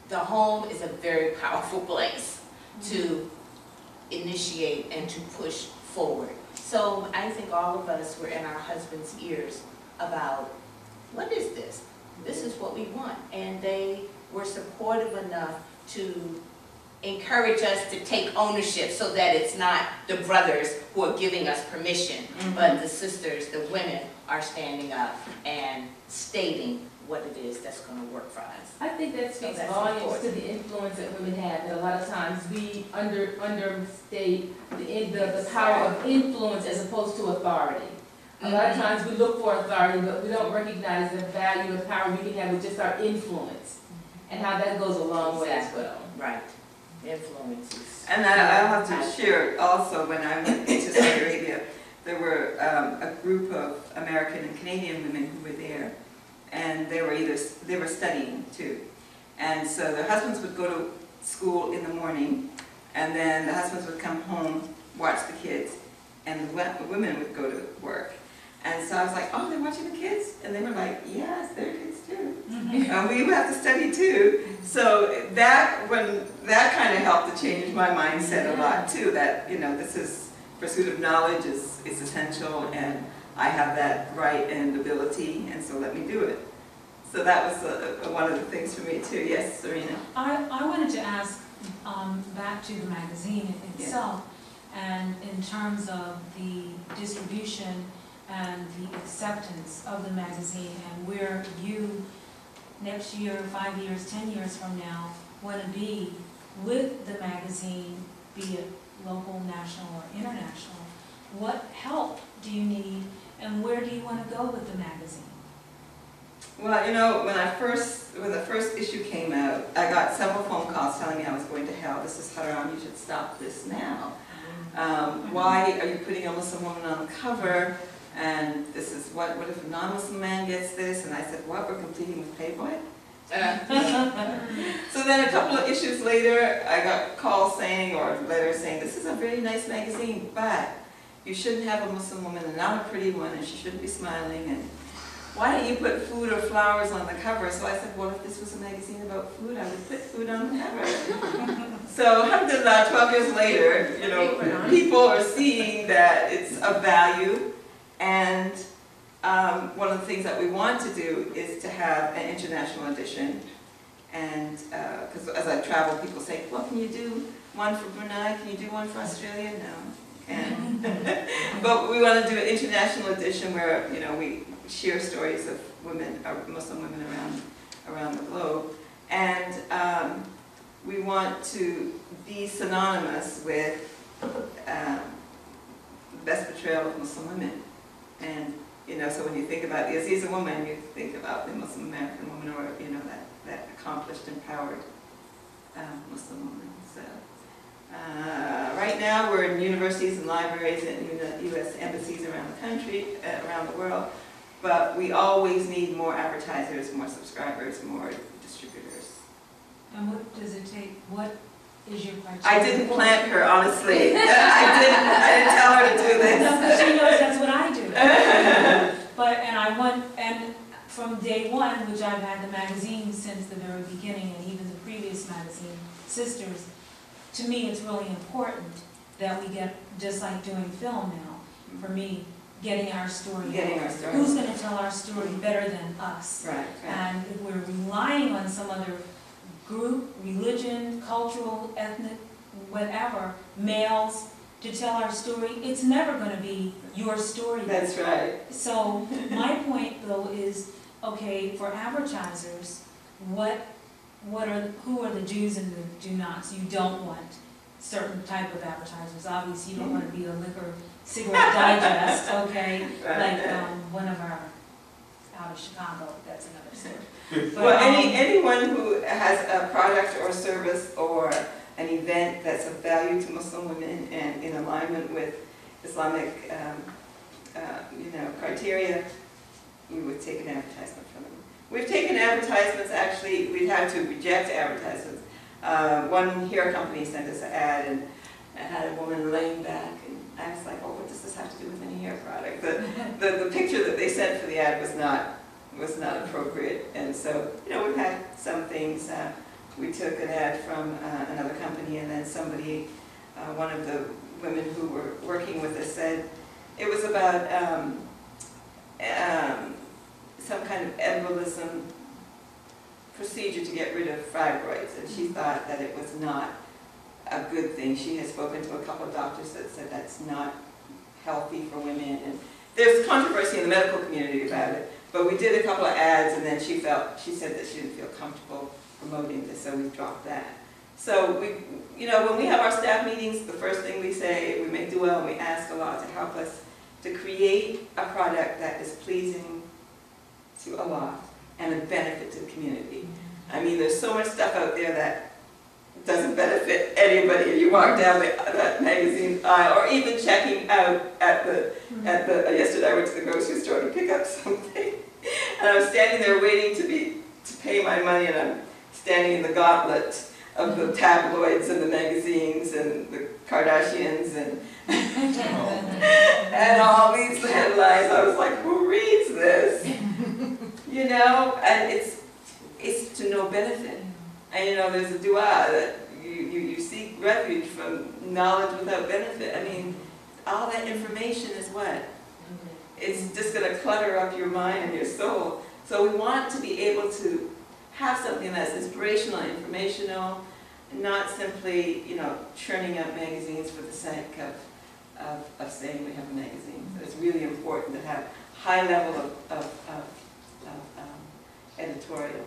the home is a very powerful place to initiate and to push forward. So I think all of us were in our husbands' ears about, what is this? This is what we want. And they were supportive enough to encourage us to take ownership, so that it's not the brothers who are giving us permission, but the sisters, the women, are standing up and stating what it is that's going to work for us. I think that speaks volumes to the influence that women have, that a lot of times we understate the power of influence as opposed to authority. A lot of times we look for authority, but we don't recognize the value and power we can have with just our influence, and how that goes a long way as well. Right. Influences. And I'll have to share also, when I went to Saudi Arabia, there were a group of American and Canadian women who were there, and they were studying too. And so their husbands would go to school in the morning, and then the husbands would come home, watch the kids, and the women would go to work. And so I was like, oh, they're watching the kids? And they were like, yes, they're kids too. And we have to study too. So that kind of helped to change my mindset a lot too, that, you know, this is, pursuit of knowledge is essential, and I have that right and ability, and so let me do it. So that was one of the things for me too. Yes, Serena? I wanted to ask, back to the magazine itself, and in terms of the distribution and the acceptance of the magazine, and where you, next year, 5 years, 10 years from now, want to be with the magazine, be it local, national, or international. What help do you need, and where do you want to go with the magazine? Well, you know, when the first issue came out, I got several phone calls telling me I was going to hell. This is haram, you should stop this now. Why are you putting a Muslim woman on the cover? And this is what if a non-Muslim man gets this? And I said, what, we're competing with Playboy? So then a couple of issues later, I got calls saying, or letters saying, this is a very nice magazine, but you shouldn't have a Muslim woman, and not a pretty one, and she shouldn't be smiling, and why don't you put food or flowers on the cover? So I said, well, if this was a magazine about food, I would put food on the cover. So alhamdulillah, 12 years later, you know, people are seeing that it's of value, and one of the things that we want to do is to have an international edition. And because as I travel, people say, well, can you do one for Brunei? Can you do one for Australia? No, can't. But we want to do an international edition where, you know, we share stories of women, Muslim women around the globe. And we want to be synonymous with the best portrayal of Muslim women. And, you know, so when you think about the Aziza woman, you think about the Muslim American woman, or, you know, that accomplished, empowered Muslim woman. So right now we're in universities and libraries and U.S. embassies around the country, around the world, but we always need more advertisers, more subscribers, more distributors. And what does it take? What is your criteria? I didn't plant her, honestly. I didn't tell her to do this. No, but she knows that's what I do. And from day one, which I've had the magazine since the very beginning, and even the previous magazine, Sisters, to me it's really important that we get, just like doing film now, for me, getting our story. Getting our story. Who's going to tell our story better than us? Right. And if we're relying on some other group, religion, cultural, ethnic, whatever, males, to tell our story, it's never going to be your story. That's right. So my point though is, okay, for advertisers, who are the do's and the do nots? You don't want certain type of advertisers. Obviously, you don't want to be a liquor, cigarette digest, okay? Like one of our out of Chicago. That's another story. But, well, anyone who has a product or service or an event that's of value to Muslim women and in alignment with Islamic, criteria, we would take an advertisement from them. We've taken advertisements, actually, we've had to reject advertisements. One hair company sent us an ad and had a woman laying back, and I was like, oh, what does this have to do with any hair product? The picture that they sent for the ad was not appropriate, and so, you know, we've had some things. We took an ad from another company, and then somebody, one of the women who were working with us said it was about some kind of embolism procedure to get rid of fibroids, and she thought that it was not a good thing. She had spoken to a couple of doctors that said that's not healthy for women, and there's controversy in the medical community about it, but we did a couple of ads, and then she said that she didn't feel comfortable promoting this, so we dropped that. So when we have our staff meetings, the first thing we say, we make dua, and we ask Allah to help us to create a product that is pleasing to Allah and a benefit to the community. I mean, there's so much stuff out there that doesn't benefit anybody. If you walk down that magazine aisle, or even checking out yesterday I went to the grocery store to pick up something, and I was standing there waiting to pay my money, and I'm standing in the gauntlet of the tabloids and the magazines and the Kardashians and and all these headlines. I was like, who reads this? You know, and it's to no benefit. And you know, there's a dua that you seek refuge from knowledge without benefit. I mean, all that information is what? It's just going to clutter up your mind and your soul. So we want to be able to have something that's inspirational, informational, not simply, you know, churning out magazines for the sake of saying we have a magazine. So it's really important to have high level of editorial.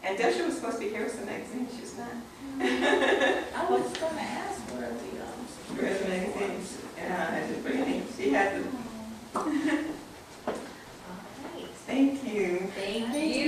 And Desha was supposed to be here with the magazine. She's not. I was going to ask where Where's the magazines? Yeah, I didn't bring any. She had them. All right. Thank you. Thank you.